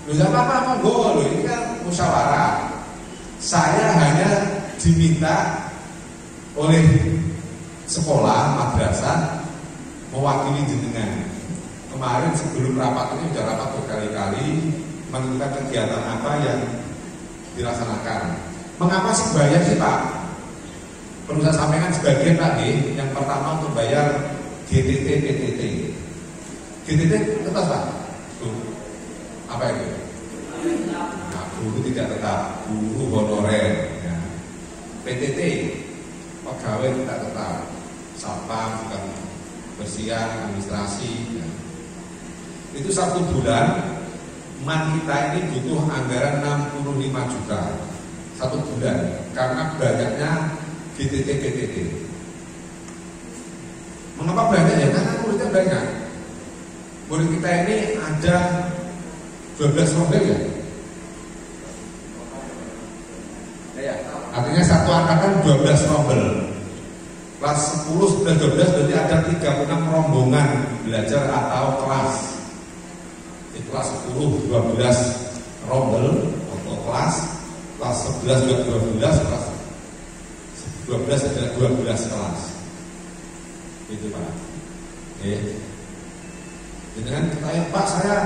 Loh gak apa-apa monggo loh, ini kan musyawarah. Saya hanya diminta oleh sekolah, madrasah mewakili jenengan. Kemarin sebelum rapat ini sudah rapat berkali-kali menentukan kegiatan apa yang dilaksanakan. Mengapa sih bayar sih Pak? Perlu saya sampaikan sebagian Pak D. Yang pertama untuk bayar GTT, PTT. GTT tetap Pak? Apa itu? Nah, guru tidak tetap, guru honorer. Ya. PTT, pegawai tidak tetap, satpam, bukan bersihan, administrasi. Ya. Itu 1 bulan, man kita ini butuh anggaran 65 juta 1 bulan, karena banyaknya GTT, PTT. Mengapa banyak ya? Karena muridnya banyak. Murid kita ini ada 12 rombel ya? Ya. Artinya satu angkatan 12 rombel. Kelas 10, 11, 12 berarti ada 36 rombongan belajar atau kelas. Di kelas 10, 12 rombel atau kelas 11 juga 12, kelas 12 adalah 12 kelas. Itu Pak. Oke. Dengan saya Pak, saya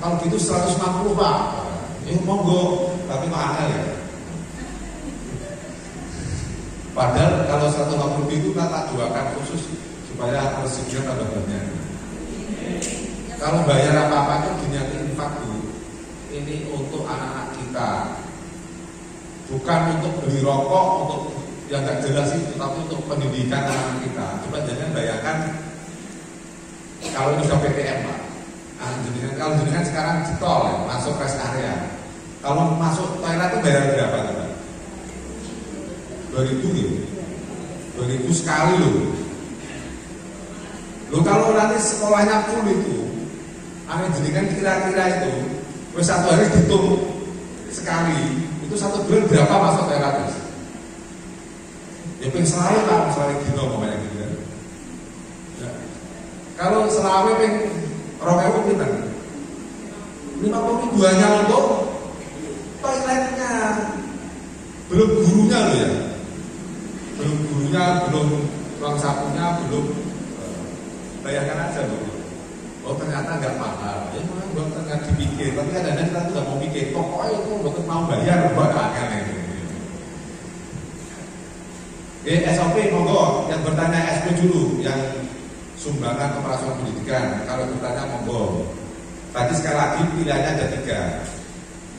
kalau gitu 150 Pak. Ya monggo, tapi mahal ya. Padahal kalau 150 itu kita doakan khusus supaya rezekinya tambah banyak. Kalau bayar apa-apa itu diniatin infak dulu. Ini untuk anak-anak kita. Bukan untuk beli rokok, untuk yang gak jelas itu, tapi untuk pendidikan anak kita. Coba jangan bayangkan kalau ini sudah PTM Pak. Kalau jenengan sekarang di tol ya, masuk rest area. Kalau masuk toilet itu bayar berapa Pak? 2000 ya? 2000 sekali loh. Loh kalau nanti sekolahnya full itu, aneh jenengan kira-kira itu, terus 1 hari dihitung sekali, itu 1 bulan berapa masuk toilet? Ya pengen selawe Pak, selawe gitu ngomongnya gitu kan. Ya. Kalau selawe pengen Romewo kita 50.000 hanya untuk toiletnya, belum gurunya loh ya, belum gurunya, belum ruang sapunya, belum. Bayangkan aja loh. Oh ternyata nggak mahal, ya memang buat nggak dipikir, tapi kadang-kadang kita nggak mau pikir, pokoknya itu buat mau bayar buat angin ini. SOP monggo, yang bertanya SP dulu, yang sumbangan operasional pendidikan. Kalau bertanya monggo. Tadi sekali lagi pilihannya ada 3.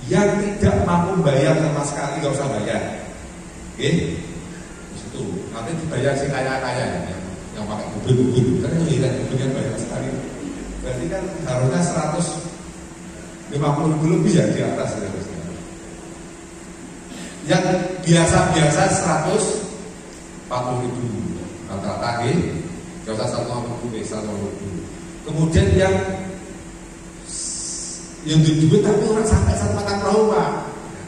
Yang tidak mampu bayar sama sekali nggak usah bayar. Oke? Di situ nanti dibayar si kaya-kaya yang pakai mobil-mobil. Kan itu lihat mobilnya banyak sekali. Berarti kan harusnya 150.000 lebih ya di atas ya. Yang biasa-biasa 140.000 rata-rata gitu. Gak usah 150.000. Kemudian yang duit tapi orang sampai 1 makan perahu Pak.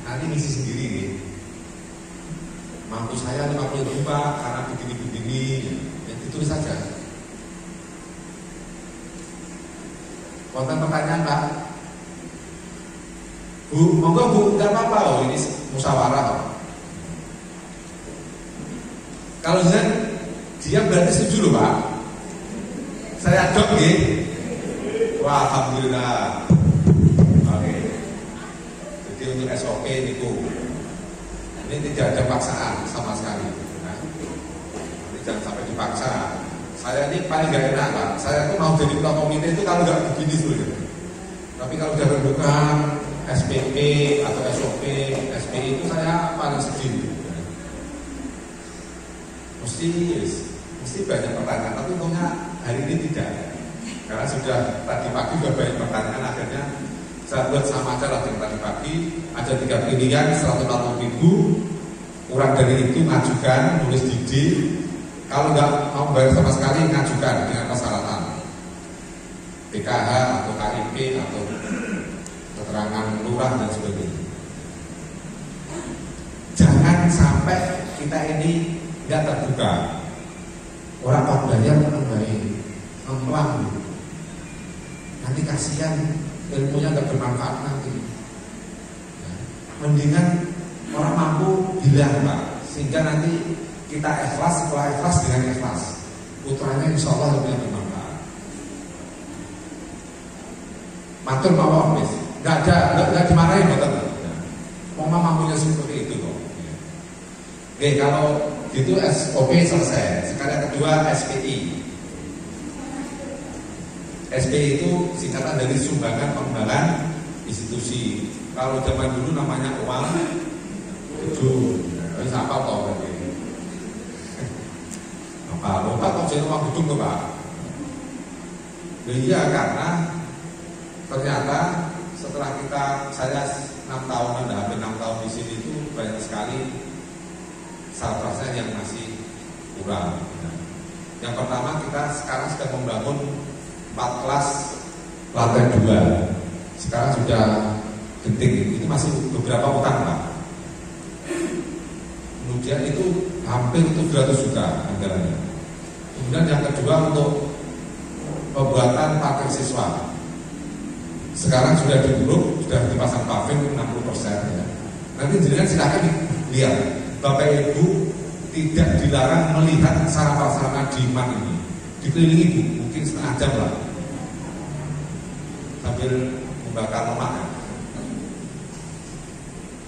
Nanti ngisi sendiri nih. Mampu saya 50.000 Pak karena begini-begini. Ya ditulis saja. Konten pertanyaan Pak. Bu, monggo Bu, enggak apa-apa loh, ini musyawarah. Kalau dia berarti setuju loh Pak. Saya jawab nih. Wah, alhamdulillah. Oke. Jadi untuk SOP niku ini tidak ada paksaan sama sekali. Nah, jangan sampai dipaksa. Saya ini paling gak enak Pak. Saya tuh mau jadi ketua komite itu kalau nggak begini dulu. Tapi kalau udah bentukan SPP atau SOP, SPI itu saya paling sedih. Mesti banyak pertanyaan, tapi untungnya hari ini tidak. Karena sudah tadi pagi sudah banyak pertanyaan, akhirnya Saya buat sama aja lah dengan tadi pagi. Ada 3 pilihan, 140.000. Kurang dari itu ngajukan, nulis DD. Kalau nggak mau bayar sama sekali, ngajukan dengan persyaratan PKH atau KIP atau keterangan lurah dan sebagainya. Jangan sampai kita ini nggak terbuka. Orang Pak bayar kan baik, ngemplang. Nanti kasihan, ilmunya nggak bermanfaat nanti. Mendingan orang mampu bilang Pak, sehingga nanti kita ikhlas, setelah ikhlas dengan ikhlas, putranya insya Allah lebih bermanfaat. Matur mawon wis, nggak dimarahin betul. Mau mampunya seperti itu kok. Oke, kalau gitu SOP selesai. Sekarang yang kedua SPI. SPI itu singkatan dari sumbangan pengembangan institusi. Kalau zaman dulu namanya uang gedung. Ini apa toh berarti? Apa? Lupa kok jadi uang gedung tuh Pak? Iya, karena ternyata setelah saya 6 tahun, hampir 6 tahun di sini itu banyak sekali salah yang masih kurang. Yang pertama, kita sekarang sedang membangun 4 kelas lantai 2. Sekarang sudah genting, itu masih beberapa utang Pak. Kemudian itu hampir 700 juta anggarannya. Kemudian yang kedua untuk pembuatan parkir siswa. Sekarang sudah diburuk, sudah dipasang paving 60% ya. Nanti jenengan silakan lihat. Bapak Ibu tidak dilarang melihat sarana-sarana di MAN ini. Dikelilingi Bu, mungkin setengah jam lah. Sambil membakar lemak.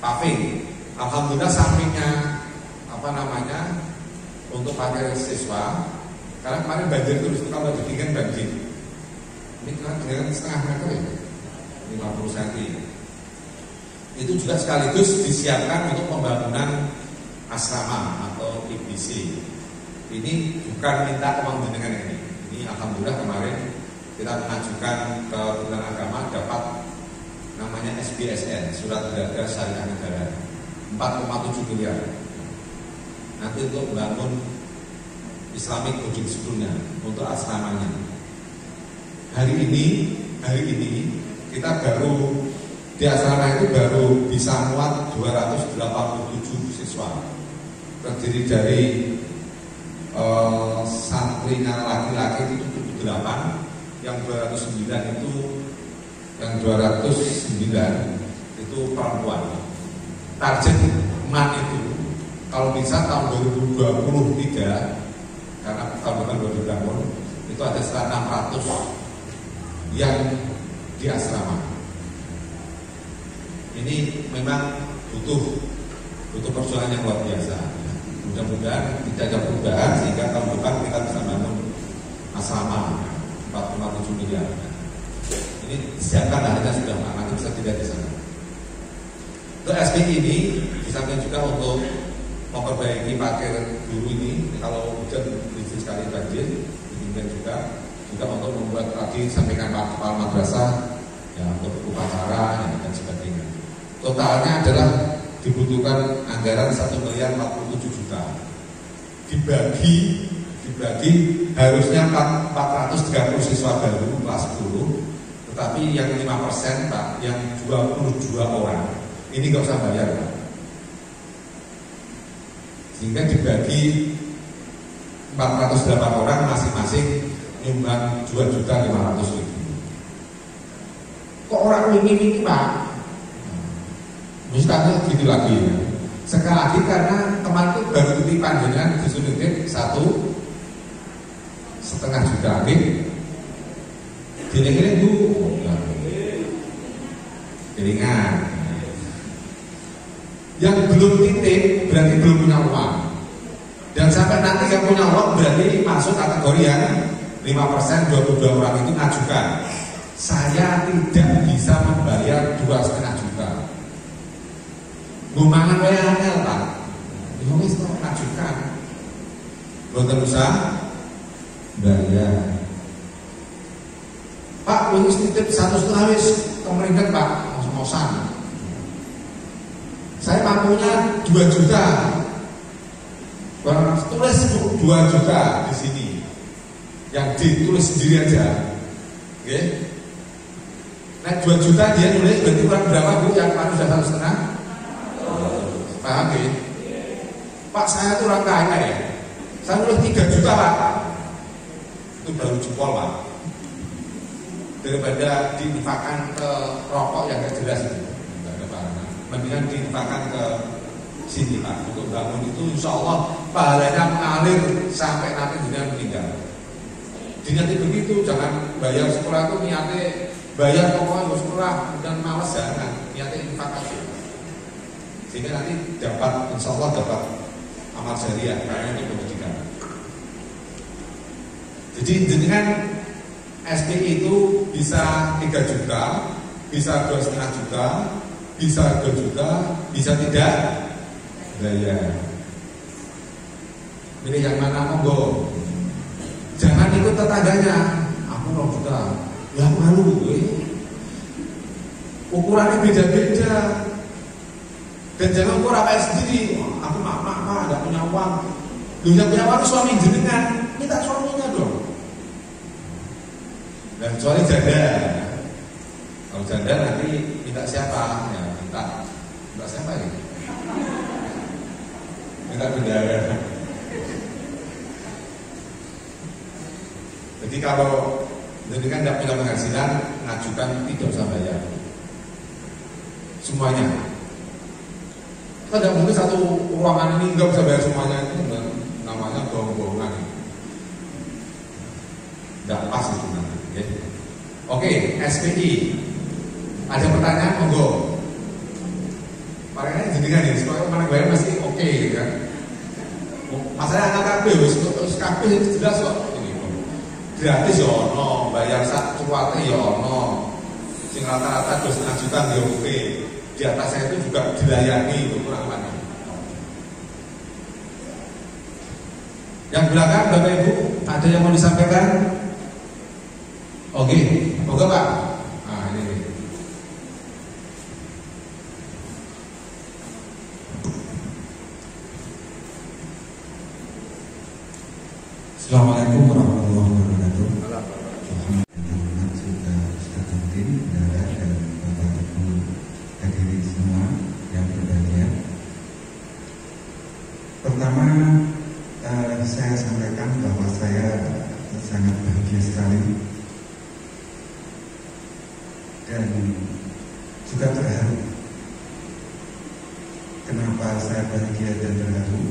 Paving, alhamdulillah sampingnya untuk parkir siswa. Karena kemarin banjir terus, itu kalau ditinggal banjir. Ini dengan setengah meter ya, 50 cm. Itu juga sekaligus disiapkan untuk pembangunan asrama atau IBC. Ini bukan minta uang jenengan ini. Ini alhamdulillah kemarin kita mengajukan ke Kementerian Agama dapat namanya SBSN, Surat Berharga Syariah Negara, 4,7 miliar. Nanti untuk membangun Islamic Boarding School-nya, untuk asramanya. Hari ini kita baru di asrama itu baru bisa muat 287 siswa, terdiri dari santrinya laki-laki itu 78, yang 209 itu perempuan. Target MAN itu kalau bisa tahun 2023, karena tahun depan baru dibangun, itu ada sekitar 600 yang di asrama. Ini memang butuh perjuangan yang luar biasa. Mudah-mudahan tidak ada perubahan sehingga tahun depan kita bisa bangun asrama 4,7 miliar. Ini siapkan lahannya sudah, nanti bisa dilihat di sana. Untuk SPI ini disampaikan juga untuk memperbaiki parkir guru ini. Kalau hujan licin sekali banjir, diinginkan juga untuk membuat tadi sampaikan Pak Kepala Madrasah ya, untuk upacara ya, dan sebagainya. Totalnya adalah dibutuhkan anggaran 1.047 juta. Dibagi harusnya 430 siswa baru kelas 10, tetapi yang 5% Pak, yang 22 orang ini nggak usah bayar Pak. Sehingga dibagi 408 orang masing-masing nyumbang 2.500.000. Kok orang ini Pak? Misalnya gitu lagi ya. Sekali lagi karena kemarin itu baru titipan dengan disuntik 1,5 juta Giling-giling Bu Gilingan. Yang belum titip berarti belum punya uang. Dan sampai nanti yang punya uang berarti masuk kategori yang 5% 22 orang itu ngajukan. Saya tidak bisa membayar 2,5 juta. Gumangan WNL Pak. Wis ngajukan. Boten usah bayar. Pak, wis titip 1,5 wis kemeringet Pak, ngos-ngosan. Saya mampunya 2 juta. Barang tulis 2 juta di sini. Yang ditulis sendiri aja. Oke. Nah 2 juta dia nulis berarti kurang berapa Bu? Yang baru sudah 1,5? Paham ya? Pak saya tuh orang kaya ya. Saya nulis 3 juta Pak. Itu baru jempol Pak. Daripada diinfakkan ke rokok yang gak jelas itu. Mendingan diinfakkan ke sini Pak. Untuk bangun itu insya Allah pahalanya mengalir sampai nanti dunia meninggal. Niatnya begitu, jangan bayar sekolah itu niatnya bayar pokoknya sekolah dan malas, jangan. Niatnya infak aja. Sehingga nanti dapat, insya Allah dapat amal jariah karena ini pendidikan. Jadi dengan SPI itu bisa 3 juta, bisa 2,5 juta, bisa 2 juta, bisa tidak bayar. Pilih yang mana monggo. Jangan ikut tetangganya. Aku 2 juta. Ya malu gue. Ukurannya beda-beda. Dan jangan ukur apa sendiri. Aku mak nggak punya uang. Yang punya uang suami jenengan. Minta suaminya dong. Dan kecuali janda. Kalau janda nanti minta siapa? Ya minta siapa ya? Minta bendara. Jadi kalau jenengan tidak punya penghasilan, mengajukan tidak usah bayar. Semuanya. Kita tidak mungkin satu ruangan ini nggak bisa bayar semuanya, itu namanya bohong-bohongan. Tidak pas itu nanti. Ya. Oke, SPI. Ada pertanyaan, monggo. Makanya jenengan ini, supaya mana bayar masih oke, kan? Masalah anak kabeh, terus kabeh itu jelas kok. Gratis ya ono, bayar sak cuwate ya ono. Sing rata-rata 2,5 juta ya oke. Di atas saya itu juga dilayani untuk kurang. Yang belakang Bapak Ibu, ada yang mau disampaikan? Oke, moga Pak. Nah, ini. Assalamualaikum warahmatullahi wabarakatuh. Teman-teman sudah tim dan Bapak Ibu hadirin semua yang berbahagia. Pertama, saya sampaikan bahwa saya sangat bahagia sekali dan juga terharu. Kenapa saya bahagia dan terharu?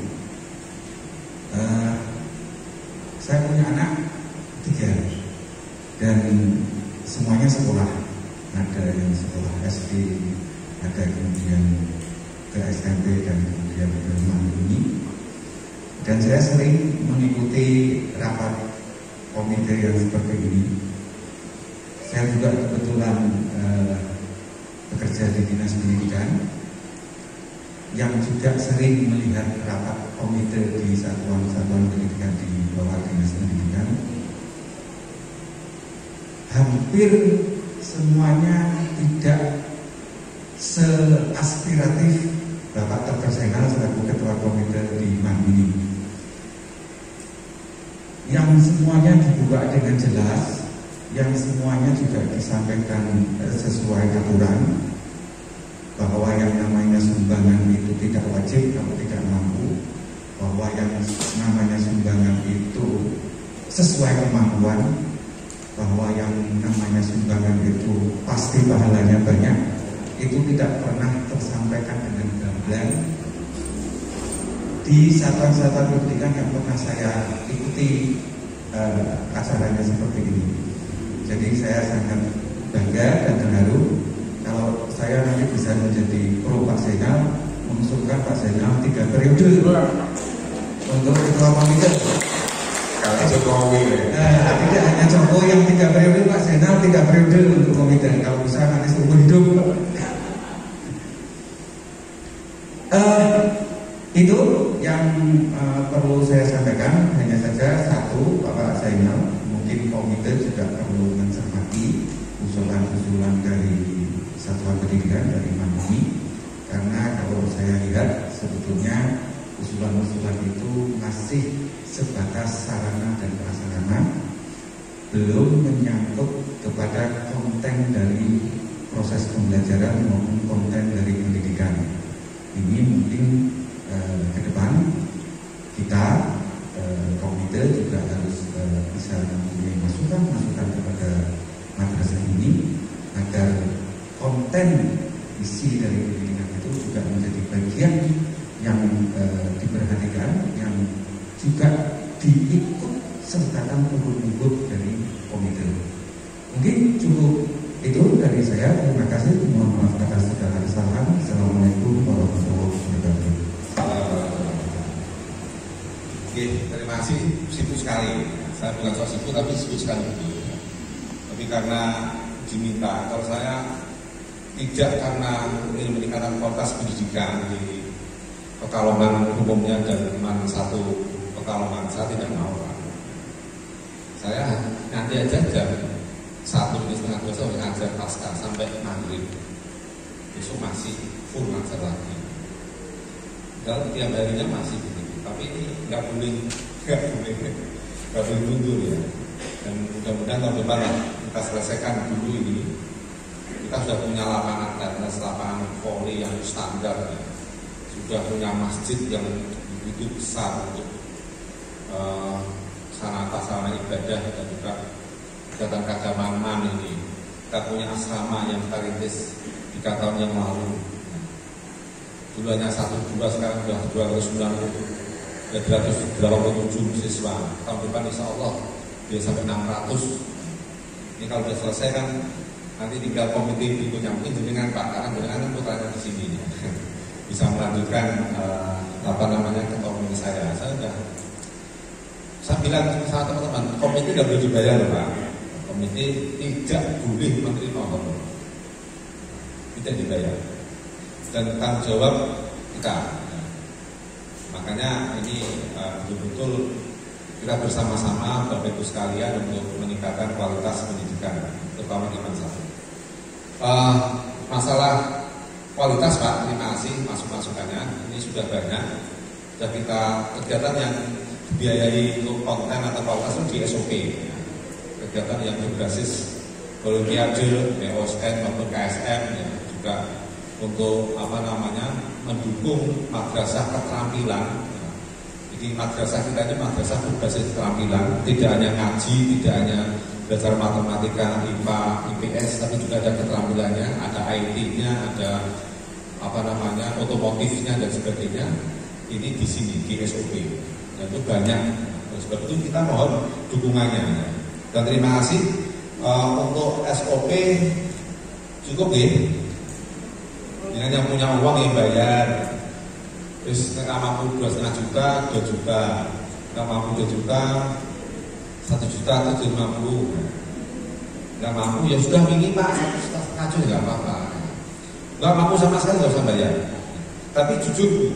Saya punya anak 3 dan semuanya sekolah. Ada yang sekolah SD, ada kemudian ke SMP dan kemudian ke Mandiri. Dan saya sering mengikuti rapat komite yang seperti ini. Saya juga kebetulan bekerja di Dinas Pendidikan yang juga sering melihat rapat komite di satuan-satuan pendidikan di bawah Dinas Pendidikan. Hampir semuanya tidak seaspiratif Bapak Dr. Zainal selaku Ketua Komite di Mandiri. Yang semuanya dibuka dengan jelas, yang semuanya juga disampaikan sesuai aturan, bahwa yang namanya sumbangan itu tidak wajib kalau tidak mampu, bahwa yang namanya sumbangan itu sesuai kemampuan, bahwa yang namanya sumbangan itu pasti pahalanya banyak. Itu tidak pernah tersampaikan dengan gamblang di satuan-satuan pendidikan yang pernah saya ikuti acaranya seperti ini. Jadi saya sangat bangga dan terharu kalau saya nanti bisa menjadi pro Pak Zainal, mengusulkan Pak Zainal 3 periode untuk ketua komite. Kalau Jokowi, tidak hanya Jokowi yang 3 periode, Pak Zainal 3 periode untuk komite. Kalau bisa nanti seumur hidup. Itu yang perlu saya sampaikan. Hanya saja satu, Bapak Zainal, mungkin komite juga perlu mencermati usulan-usulan itu masih sebatas sarana dan prasarana, belum menyangkut kepada konten dari proses pembelajaran maupun konten dari pendidikan. Ini mungkin ke depan kita komite juga harus bisa mempunyai masukan kepada madrasah ini agar konten isi dari pendidikan itu juga menjadi bagian yang diperhatikan, yang juga diikut sertakan urut-urut dari komite. Mungkin cukup itu dari saya. Terima kasih. Mohon maaf atas segala kesalahan. Assalamualaikum warahmatullahi wabarakatuh. Oke, terima kasih. Sibuk sekali. Saya bukan sok sibuk, tapi sibuk sekali. Tapi karena diminta, kalau saya tidak karena ingin meningkatkan kualitas pendidikan di Pekalongan umumnya dan cuma satu Pekalongan, saya tidak mau. Saya nanti aja jam 1:30 saya ngajar pasca sampai maghrib. Besok masih full ngajar lagi. Kalau tiap harinya masih begitu. Tapi ini nggak boleh mundur ya. Dan mudah-mudahan tahun depan kita selesaikan dulu ini. Kita sudah punya lapangan tenis, lapangan voli yang standar ya. Sudah punya masjid yang begitu besar untuk sarana ibadah dan juga kegiatan keagamaan ini. Kita punya asrama yang kita rintis 3 tahun yang lalu. Dulu hanya 1-2, sekarang sudah 287 siswa. Tahun depan insya Allah bisa sampai 600. Ini kalau sudah selesai kan nanti tinggal komite berikutnya, mungkin dengan Pak, karena dengan putranya di sini bisa melanjutkan ketua umum saya. Saya bilang sama teman-teman, komite tidak boleh dibayar Pak. Komite tidak boleh menerima honor, tidak dibayar, dan tanggung jawab kita. Makanya ini betul-betul kita bersama-sama Bapak Ibu sekalian untuk meningkatkan kualitas pendidikan, terutama di masa. Masalah kualitas Pak, terima kasih masukannya. Ini sudah banyak. Sudah kita kegiatan yang dibiayai untuk konten atau kualitas itu di SOP. Kegiatan yang berbasis Olimpiade, BOSN maupun KSM ya, juga untuk mendukung madrasah keterampilan. Jadi madrasah kita ini madrasah berbasis keterampilan, tidak hanya ngaji, tidak hanya belajar matematika, IPA, IPS, tapi juga ada keterampilannya, ada IT-nya, ada otomotifnya dan sebagainya. Ini di sini di SOP, dan itu banyak. Sebab itu kita mohon dukungannya. Dan terima kasih untuk SOP cukup ya. Dengan yang punya uang yang bayar. Terus nggak mampu 2,5 juta, 2 juta, nggak mampu 2 juta, 1 juta atau 750. Nggak mampu ya sudah mingi Pak, 1,5 juta nggak apa-apa. Nggak mampu sama sekali nggak usah bayar. Tapi jujur,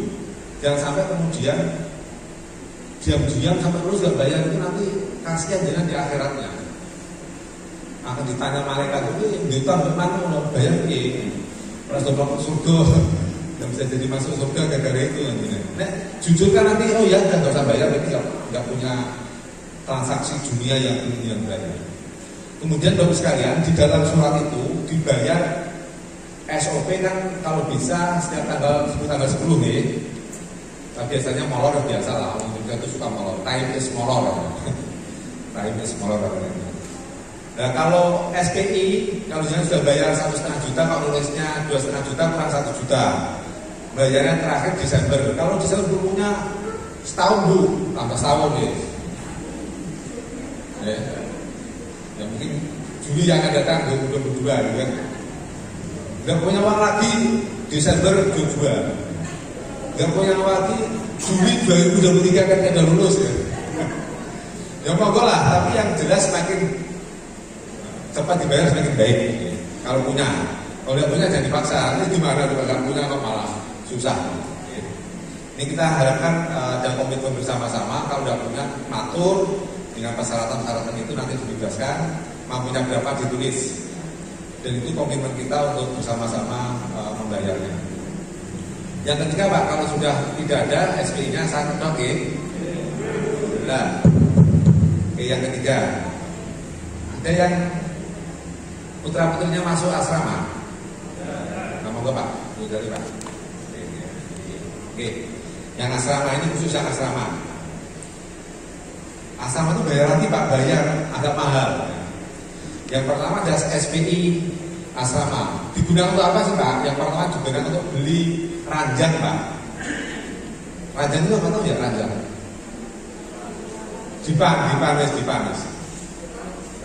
jangan sampai kemudian diam-diam sampai terus nggak bayar, itu nanti kasihan jangan di akhiratnya. Akan ditanya malaikat itu yang ditambah mana mau bayar ya. Kalau sudah surga nggak bisa jadi masuk surga gara-gara itu nantinya. Nah, jujur kan nanti nggak usah bayar, berarti nggak punya transaksi dunia yang bayar. Kemudian Bapak sekalian, di dalam surat itu dibayar SOP kan kalau bisa setiap tanggal 10 nih. Nah, biasanya molor biasa lah, orang Indonesia itu suka molor. Time is molor. Time is molor. Nah, kalau SPI, kalau jangan sudah bayar 1,5 juta, kalau nulisnya 2,5 juta kurang 1 juta. Bayarnya terakhir Desember. Kalau Desember punya setahun Bu, tambah setahun ya. Ya mungkin Juli yang akan datang 2022 gitu kan. Gak punya uang lagi Desember 2022. Gak punya uang lagi Juli 2023 kan udah lulus ya. Ya monggo lah, tapi yang jelas semakin cepat dibayar semakin baik. Kalau punya, kalau tidak punya jangan dipaksa. Ini gimana kalau nggak punya kok malah susah. Ini kita harapkan ada komitmen bersama-sama. Kalau tidak punya, matur dengan persyaratan-persyaratan itu nanti dibebaskan. Mampunya berapa ditulis. Dan itu komitmen kita untuk bersama-sama membayarnya. Yang ketiga Pak, kalau sudah tidak ada SPI-nya saya oke. Nah, yang ketiga, ada yang putra putrinya masuk asrama. Nama gue Pak, dari Pak. Oke, yang asrama ini khusus yang asrama. Asrama itu bayar nanti Pak, bayar agak mahal. Yang pertama ada SPI asrama. Digunakan untuk apa sih Pak? Yang pertama digunakan untuk beli ranjang Pak. Ranjang itu apa tahu ya ranjang? Dipanis.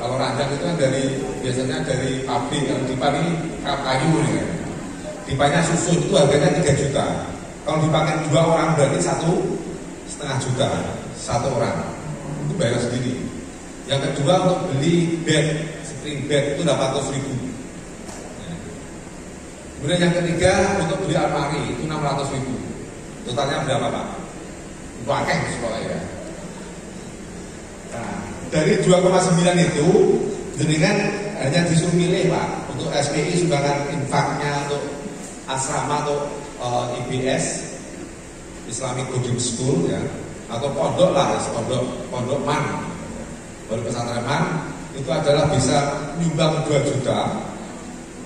Kalau ranjang itu kan biasanya dari pabrik, kalau dipan ini kayu ya. Dipannya susun itu harganya 3 juta. Kalau dipakai 2 orang berarti 1,5 juta 1 orang. Itu bayar sendiri. Yang kedua untuk beli bed, spring bed itu 800.000. Kemudian yang ketiga untuk beli almari itu 600.000. Totalnya berapa Pak? Pakai sekolah ya. Nah, dari 2,9 itu jenengan hanya disuruh milih Pak untuk SPI sumbangan infaknya untuk asrama atau IBS Islamic Boarding School ya, atau pondok lah, pondok man, baru pesantren man itu adalah bisa nyumbang 2 juta,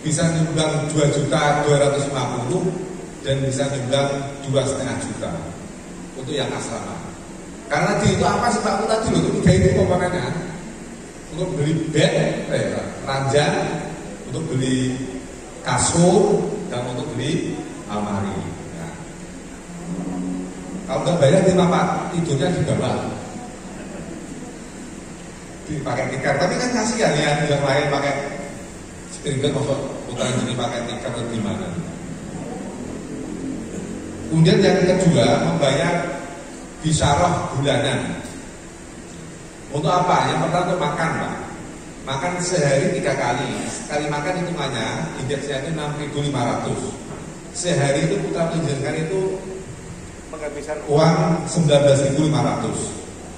bisa nyumbang 2.250.000 dan bisa nyumbang 2,5 juta untuk yang asrama. Karena di itu apa sih Pak tadi loh, itu 3 itu komponennya. Untuk beli bed, ranjang, untuk beli kasur, dan untuk beli almari. Ya. Kalau nggak bayar di Pak, tidurnya di bawah. Dipakai tikar, tapi kan kasihan ya yang lain pakai spring bed, masuk putaran jadi pakai tikar atau gimana. Kemudian yang kedua membayar bisyarah bulanan. Untuk apa? Yang pertama untuk makan Pak. Makan sehari 3 kali. Sekali makan hitungannya indeksnya itu 6.500. Sehari itu putra penjenengan itu menghabiskan uang 19.500.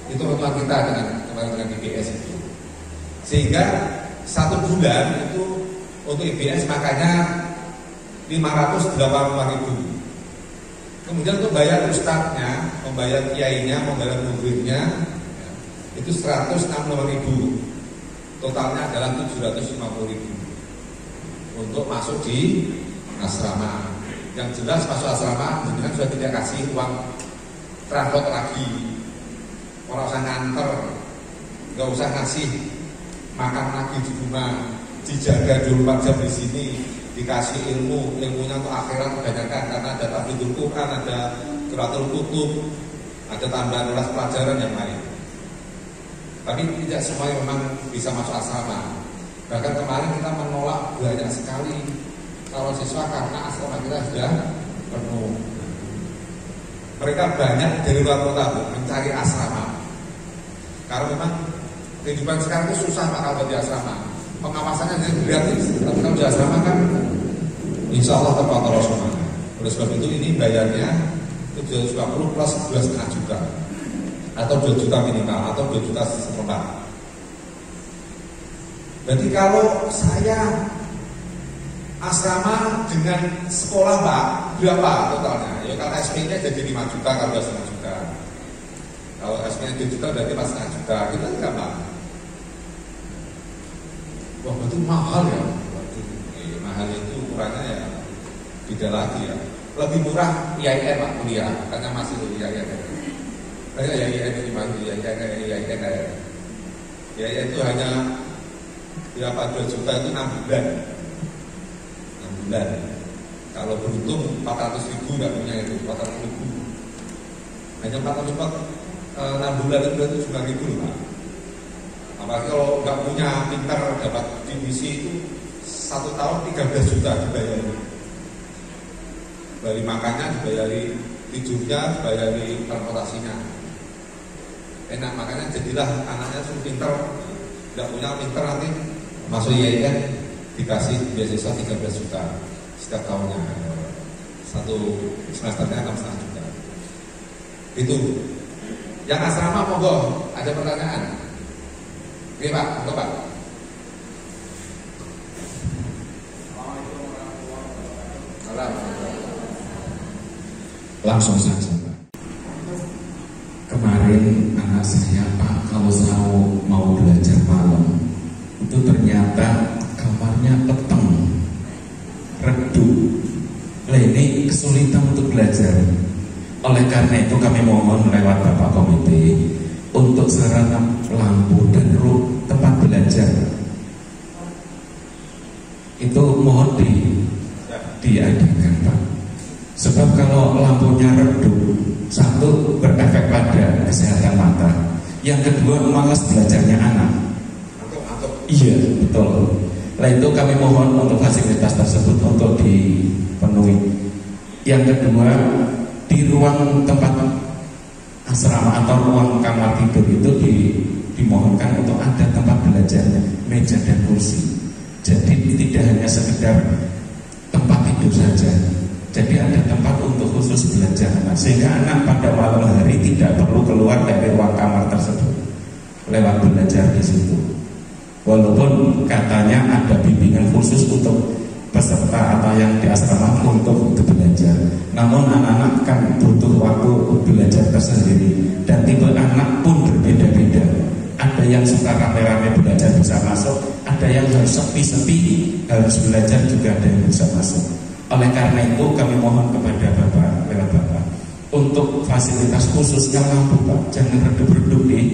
Itu total kita dengan IBS itu. Sehingga 1 bulan itu untuk IBS makanya 585.000. Kemudian untuk bayar ustadznya, membayar kiainya, membayar muridnya itu 165.000. Totalnya adalah 750.000 untuk masuk di asrama. Yang jelas masuk asrama dengan sudah tidak kasih uang transport lagi, orang usah nganter, nggak usah ngasih makan lagi di rumah, dijaga 24 jam di sini, dikasih ilmunya untuk akhirat kebanyakan karena ada tahfidzul Quran, ada qiraatul kutub, ada tambahan kelas pelajaran yang lain. Tapi tidak semua memang bisa masuk asrama. Bahkan kemarin kita menolak banyak sekali calon siswa karena asrama kita sudah penuh. Mereka banyak dari luar kota mencari asrama. Karena memang kehidupan sekarang itu susah Pak kalau di asrama. Pengawasannya jadi gratis, tapi kalau di asrama kan insya Allah terkontrol semuanya. Oleh sebab itu ini bayarnya 750 plus 2,5 juta atau 2 juta minimal atau 2 juta seperempat. Berarti kalau saya asrama dengan sekolah Pak, berapa totalnya? Ya kalau SP-nya jadi 5 juta, kalau 2,5 juta. Kalau SP-nya 2 juta berarti 4,5 juta. Kita enggak Pak. Wah betul mahal ya. Mahal itu ukurannya ya beda lagi ya. Lebih murah IAIN Pak kuliah, karena masih di IAIN. Kayak IAIN itu gimana? IAIN itu hanya berapa 2 juta itu 6 bulan. 6 bulan. Kalau beruntung 400.000 nggak punya itu 400.000. Hanya 6 bulan itu berarti 9.000 loh Pak. Apalagi kalau nggak punya pintar dapat divisi itu 1 tahun 13 juta dibayari. Dari makannya dibayari, tidurnya dibayari, transportasinya. Enak, makanya jadilah anaknya suruh pintar, nggak punya pintar nanti masuk IAIN dikasih beasiswa 13 juta setiap tahunnya. 1 semesternya 6,5 juta. Itu. Yang asrama monggo, ada pertanyaan? Oke Pak, monggo Pak. Langsung saja Pak. Kemarin anak saya, Pak, kalau saya mau belajar malam itu ternyata kamarnya peteng, redup. Nah, ini kesulitan untuk belajar. Oleh karena itu kami mohon lewat Bapak Komite untuk sarana lampu dan tempat belajar itu mohon diadakan Pak. Sebab kalau lampunya redup, satu berefek pada kesehatan mata, yang kedua malas belajarnya anak. Iya betul. Nah itu kami mohon untuk fasilitas tersebut untuk dipenuhi. Yang kedua, di ruang tempat asrama atau ruang kamar tidur itu dimohonkan untuk ada tempat belajarnya, meja dan kursi. Jadi tidak hanya sekedar tempat tidur saja, jadi ada tempat untuk khusus belajar anak, sehingga anak pada malam hari tidak perlu keluar dari ruang kamar tersebut, lewat belajar di situ. Walaupun katanya ada bimbingan khusus untuk peserta atau yang di asrama untuk belajar, namun anak-anak kan butuh waktu belajar tersendiri dan tipe anak pun berbeda-beda. Ada yang suka rame-rame belajar bisa masuk, ada yang harus sepi-sepi harus belajar juga ada yang bisa masuk. Oleh karena itu kami mohon kepada Bapak lewat Bapak untuk fasilitas khususnya lampu Pak, jangan redup-redup nih.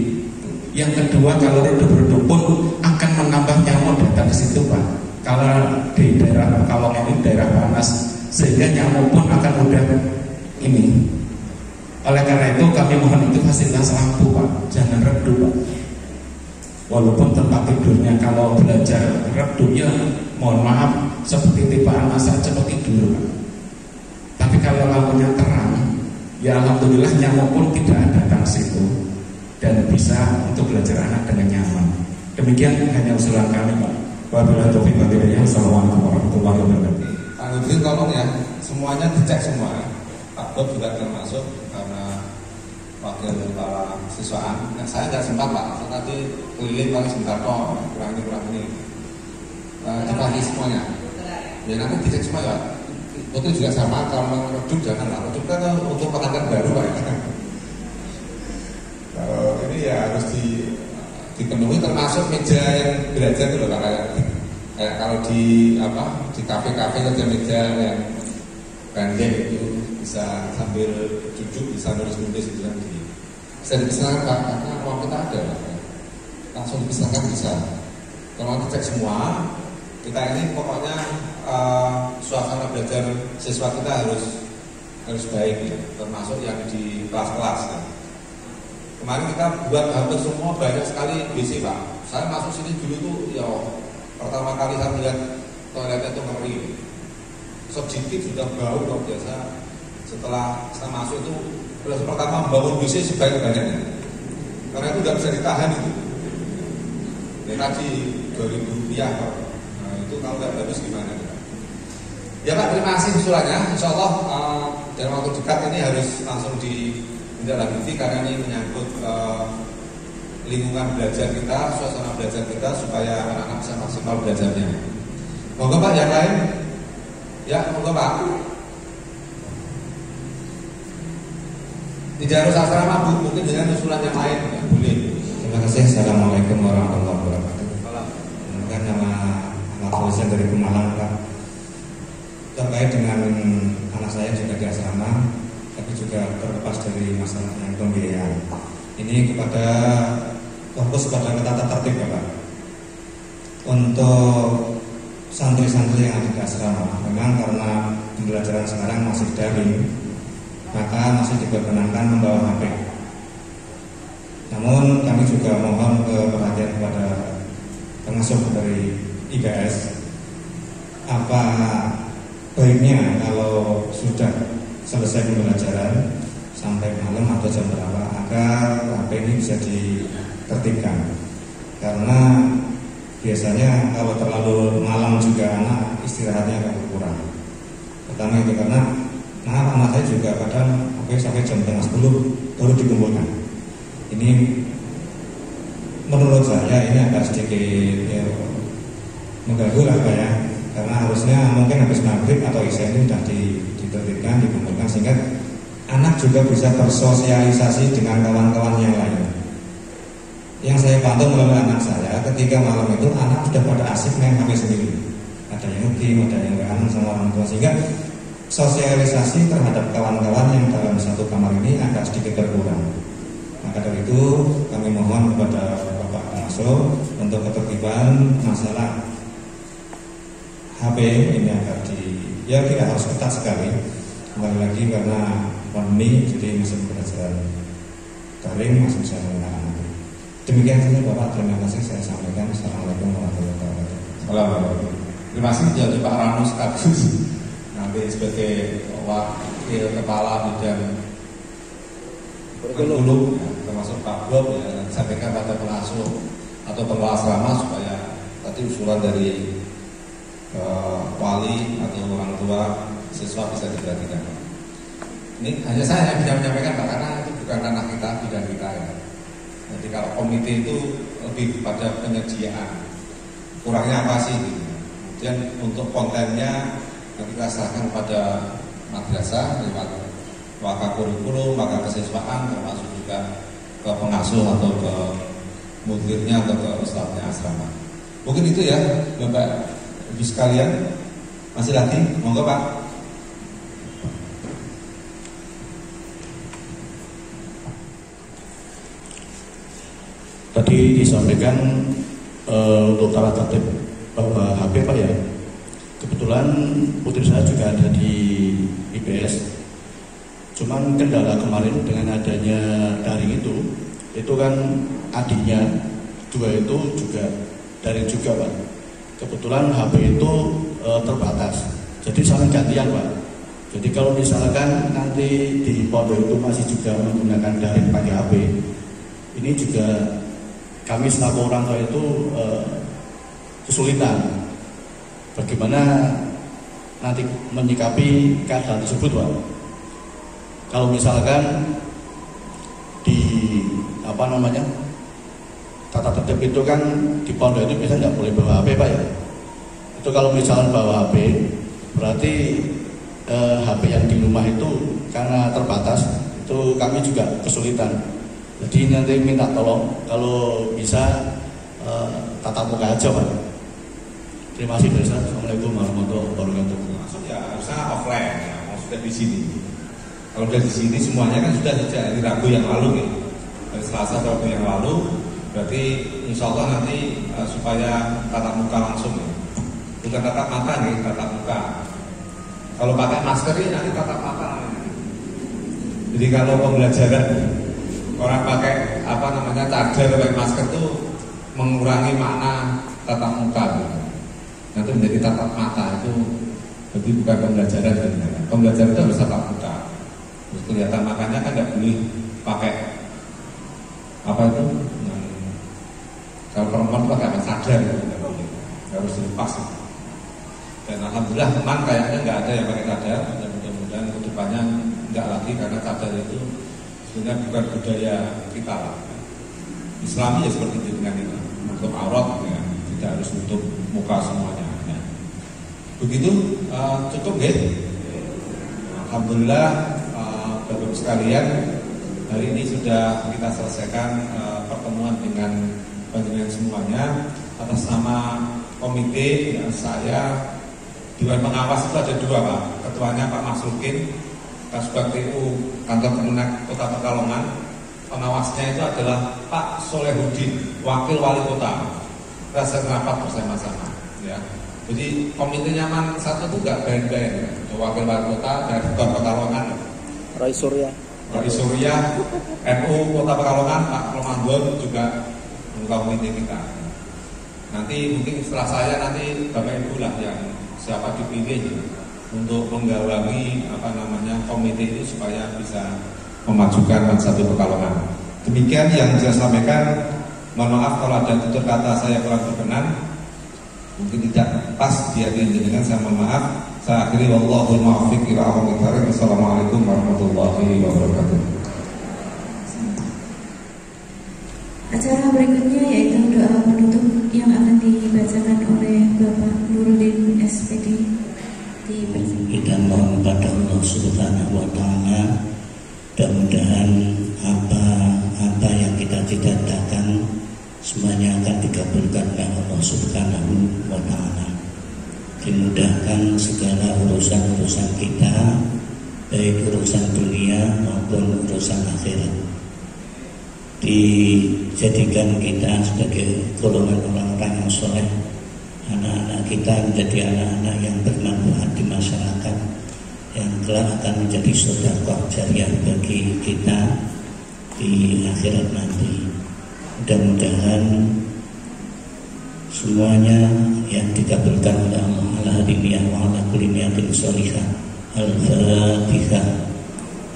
Yang kedua, kalau redup-redup pun akan menambah nyamuk datang di situ Pak. Kalau di daerah Pekalongan ini daerah panas, sehingga nyamuk pun akan mudah ini. Oleh karena itu kami mohon itu fasilitas lampu Pak, jangan redup Pak. Walaupun tempat tidurnya kalau belajar redup ya mohon maaf seperti tipe anak saya cepat tidur Pak. Tapi kalau lampunya terang, ya alhamdulillah nyamuk pun tidak datang situ dan bisa untuk belajar anak dengan nyaman. Demikian hanya usulan kami Pak. Wabillahi taufiq wal hidayah. Assalamualaikum warahmatullahi wabarakatuh. Pak Nurdin tolong ya, semuanya dicek semua. Pak Bob juga termasuk karena wakil para siswaan. Nah, saya nggak sempat Pak, saya tadi keliling paling sebentar kok, kurang ini. Dibagi semuanya. Ya nanti dicek semua ya. Betul juga sama, kalau redup janganlah. Redup kan untuk pengantin baru Pak. Kalau ini ya harus dipenuhi, termasuk meja yang belajar itu loh kayak kalau di kafe-kafe meja yang pendek itu bisa sambil duduk, bisa nulis-nulis itu kan bisa dipisahkan Pak, karena ruang kita ada Pak. Langsung dipisahkan bisa. Kalau dicek semua, kita ini pokoknya suasana belajar siswa kita harus baik ya, termasuk yang di kelas-kelas ya. Kemarin kita buat hampir semua banyak sekali WC Pak. Saya masuk sini dulu tuh ya pertama kali saya lihat toiletnya itu ngeri. Sedikit sudah bau luar biasa. Setelah saya masuk itu pertama membangun WC sebaik-baiknya. Karena itu nggak bisa ditahan itu. Ya tadi 2.000 rupiah Pak. Nah itu kalau nggak bagus gimana? Ya Pak, terima kasih usulannya. Insya Allah dalam waktu dekat ini harus langsung ditindaklanjuti karena ini menyangkut lingkungan belajar kita, suasana belajar kita supaya anak-anak bisa maksimal belajarnya. Moga Pak yang lain. Ya, moga Pak. Tidak harus asrama Bu, mungkin dengan usulan yang lain ya, boleh. Terima kasih. Assalamualaikum warahmatullahi wabarakatuh. Kan nama anak dosen dari Pemalang Pak. Terkait dengan anak saya juga di asrama, tapi juga terlepas dari masalah yang pembiayaan. Ini kepada fokus pada tata tertib ya Pak. Untuk santri-santri yang ada di asrama, memang karena pembelajaran sekarang masih daring, maka masih diperkenankan membawa HP. Namun kami juga mohon perhatian kepada pengasuh dari IGS, apa baiknya kalau sudah selesai pembelajaran sampai malam atau jam berapa agar HP ini bisa ditertibkan, karena biasanya kalau terlalu malam juga anak istirahatnya agak berkurang. Pertama itu karena anak saya juga kadang sampai jam 9:30 baru dikumpulkan. Ini menurut saya ini agak sedikit ya, mengganggu lah Pak ya, karena harusnya mungkin habis maghrib atau isya ini sudah ditertibkan, dikumpulkan sehingga anak juga bisa bersosialisasi dengan kawan-kawan yang lain. Yang saya pantau melalui anak saya, ketika malam itu anak sudah pada asik main HP sendiri. Ada yang game, ada yang kangen sama orang tua, sehingga sosialisasi terhadap kawan-kawan yang dalam satu kamar ini agak sedikit berkurang. Maka dari itu kami mohon kepada Bapak Pengasuh untuk ketertiban masalah HP ini agar tidak harus ketat sekali. Kembali lagi karena pandemi, jadi masih pembelajaran daring, masih bisa menggunakan. Demikian saja Bapak, terima kasih saya sampaikan. Assalamualaikum warahmatullahi wabarakatuh. Assalamualaikum. Terima kasih jadi Pak Ranus Kabus nanti sebagai wakil kepala bidang kurikulum, termasuk Pak Bob ya, sampaikan pada pengasuh atau pengelola asrama supaya tadi usulan dari wali atau orang tua siswa bisa diperhatikan. Ini hanya saya yang bisa menyampaikan Pak, karena itu bukan ranah kita, bidang kita ya. Jadi kalau komite itu lebih pada penyediaan, kurangnya apa sih? Gitu. Kemudian untuk kontennya kita serahkan pada madrasah lewat wakil kurikulum, wakil kesiswaan, termasuk juga ke pengasuh atau ke mudirnya atau ke ustadznya asrama. Mungkin itu ya Bapak Ibu sekalian. Masih lagi? Monggo Pak. Tadi disampaikan untuk tata tertib bahwa HP Pak ya. Kebetulan putri saya juga ada di IPS. Cuman kendala kemarin dengan adanya daring itu kan adiknya itu juga daring juga Pak. Kebetulan HP itu terbatas. Jadi saling gantian Pak. Jadi kalau misalkan nanti di pondok itu masih juga menggunakan daring pakai HP, ini juga kami selaku orang tua itu kesulitan bagaimana nanti menyikapi keadaan tersebut Pak. Kalau misalkan di tata tertib itu kan di pondok itu biasanya nggak boleh bawa HP Pak ya. Itu kalau misalkan bawa HP berarti HP yang di rumah itu karena terbatas, itu kami juga kesulitan. Jadi nanti minta tolong kalau bisa tatap muka aja Pak. Terima kasih dari saya. Assalamualaikum warahmatullahi wabarakatuh. Maksud ya harusnya offline ya, maksudnya di sini. Kalau dari di sini semuanya kan sudah sejak hari Rabu yang lalu ya. Dari Selasa Rabu yang lalu, berarti insya Allah nanti supaya tatap muka langsung ya. Bukan tatap mata nih, tatap muka. Kalau pakai masker ini nanti tatap mata. Jadi kalau pembelajaran orang pakai cadar pakai masker itu mengurangi makna tatap muka gitu. Nanti menjadi tatap mata itu berarti bukan pembelajaran sebenarnya. Pembelajaran itu harus tatap muka. Terus kelihatan makanya kan tidak boleh pakai kalau perempuan pakai cadar gitu, harus dilepas. Dan alhamdulillah teman kayaknya nggak ada yang pakai cadar, dan mudah-mudahan kedepannya nggak lagi, karena cadar itu sebenarnya bukan budaya kita lah. Islami ya seperti itu dengan itu, menutup aurat ya, tidak harus menutup muka semuanya. Ya. Begitu cukup ya. Alhamdulillah Bapak-Ibu sekalian, hari ini sudah kita selesaikan pertemuan dengan panjenengan semuanya atas nama komite. Ya, saya Dewan Pengawas itu ada dua Pak, ketuanya Pak Masrukin, Kasubag TU Kantor Kemenak Kota Pekalongan. Pengawasnya itu adalah Pak Solehudin, Wakil Wali Kota. Kita sering rapat bersama-sama. Ya. Jadi komite nyaman satu itu nggak band-band. Wakil Wali Kota dari Kota Pekalongan. Roy Surya, NU Kota Pekalongan, Pak Romandon juga komite kita. Nanti mungkin setelah saya nanti Bapak Ibu lah yang siapa dipilih untuk menggawangi komite itu supaya bisa memajukan satu Pekalongan. Demikian yang saya sampaikan. Mohon maaf kalau ada tutur kata saya kurang berkenan, mungkin tidak pas di hati jenengan, saya mohon maaf. Saya akhiri wallahul muwaffiq ila aqwamit thariq. Wassalamualaikum warahmatullahi wabarakatuh. Acara berikutnya yaitu doa penutup yang akan dibacakan oleh Bapak Nurudin SPD. Kita mohon kepada Allah Subhanahu wa taala Mudah-mudahan apa yang kita cita-citakan semuanya akan dikabulkan oleh Allah Subhanahu wa Ta'ala. Dimudahkan segala urusan-urusan kita, baik urusan dunia maupun urusan akhirat. Dijadikan kita sebagai golongan orang-orang yang soleh, anak-anak kita menjadi anak-anak yang bermanfaat di masyarakat, yang kelak akan menjadi sedekah jariah bagi kita di akhirat nanti. Mudah-mudahan semuanya yang dikabulkan oleh Allah ala hadiniyah wa ala kulli niyatin sholihah. Al-Fatihah.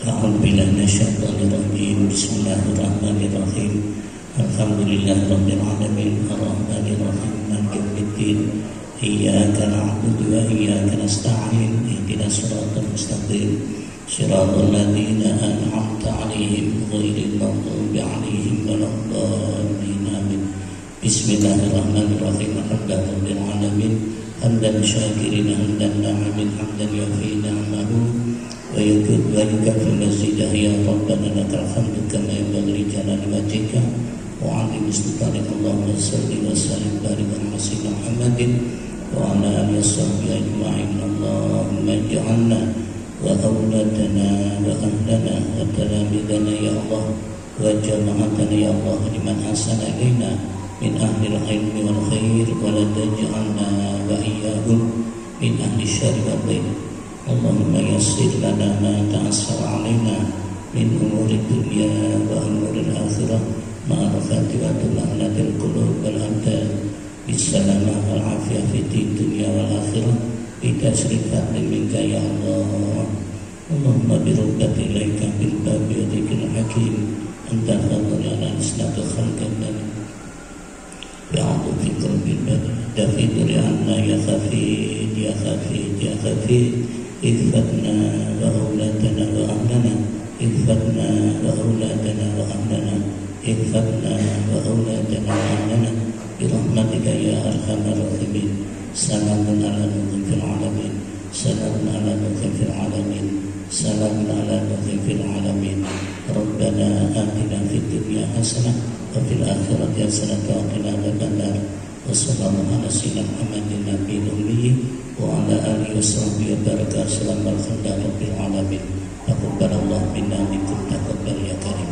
A'udzu billahi minasyaitonir rajim. Bismillahirrahmanirrahim. Alhamdulillahirabbil alamin. Arrahmanir rahim. Maliki yaumiddin. Iyyaka na'budu wa iyyaka nasta'in. Ihdinas siratal mustaqim. Shiratal ladzina an'amta 'alaihim ghairil maghdubi 'alaihim waladdallin. Amin. Bismillahirrahmanirrahim. Alhamdulillahirabbil alamin. Hamdan syakirin hamdan na'imin hamdan yafi ni'amahu wa yukafi mazidah ya Rabbana lakal hamdu kama yanbaghi li jalali wajhika wa 'azimi sultanika. Allahumma shalli wa sallim barik ala sayyidina Muhammadin wa ala alihi washabbihi ajma'in. Allahumma ij'alna wa awladana wa ahlana wa talamidana ya Allah wa jama'atana ya Allah liman ahsana ilaina min ahli al-ilmi wal khair wa la taj'alna wa iyyahum min ahli syarri wal bayn. Allahumma yassir lana ma ta'assara alaina min umuri dunya wa umuri al-akhirah ma'arafati wa tulahnatil qulub wal abdan bisalamah wal afiyah fi dunya wal akhirah bitasrif fadlin minka ya Allah. Allahumma birubbati ilaika bil babi wa dhikril hakim anta fadli ala isnati khalqan ya'udhu fi qalbi badi dafidur ya anna ya khafid ya khafid ya khafid idfatna wa awladana wa ahlana idfatna wa awladana wa ahlana idfatna wa awladana wa ahlana birahmatika ya arhamar rahimin. Salamun ala nuhin fil alamin. Salamun ala nuhin fil alamin. Salamun ala nuhin fil alamin. Rabbana atina fid dunya hasanah wa fil akhirati hasanah wa qina adzabannar. Wassalamu ala sayyidina Muhammadin nabiyil ummi wa ala alihi washabbihi wa baraka. Assalamu alaikum warahmatullahi wabarakatuh. Taqabbalallahu minna minkum taqabbal ya karim.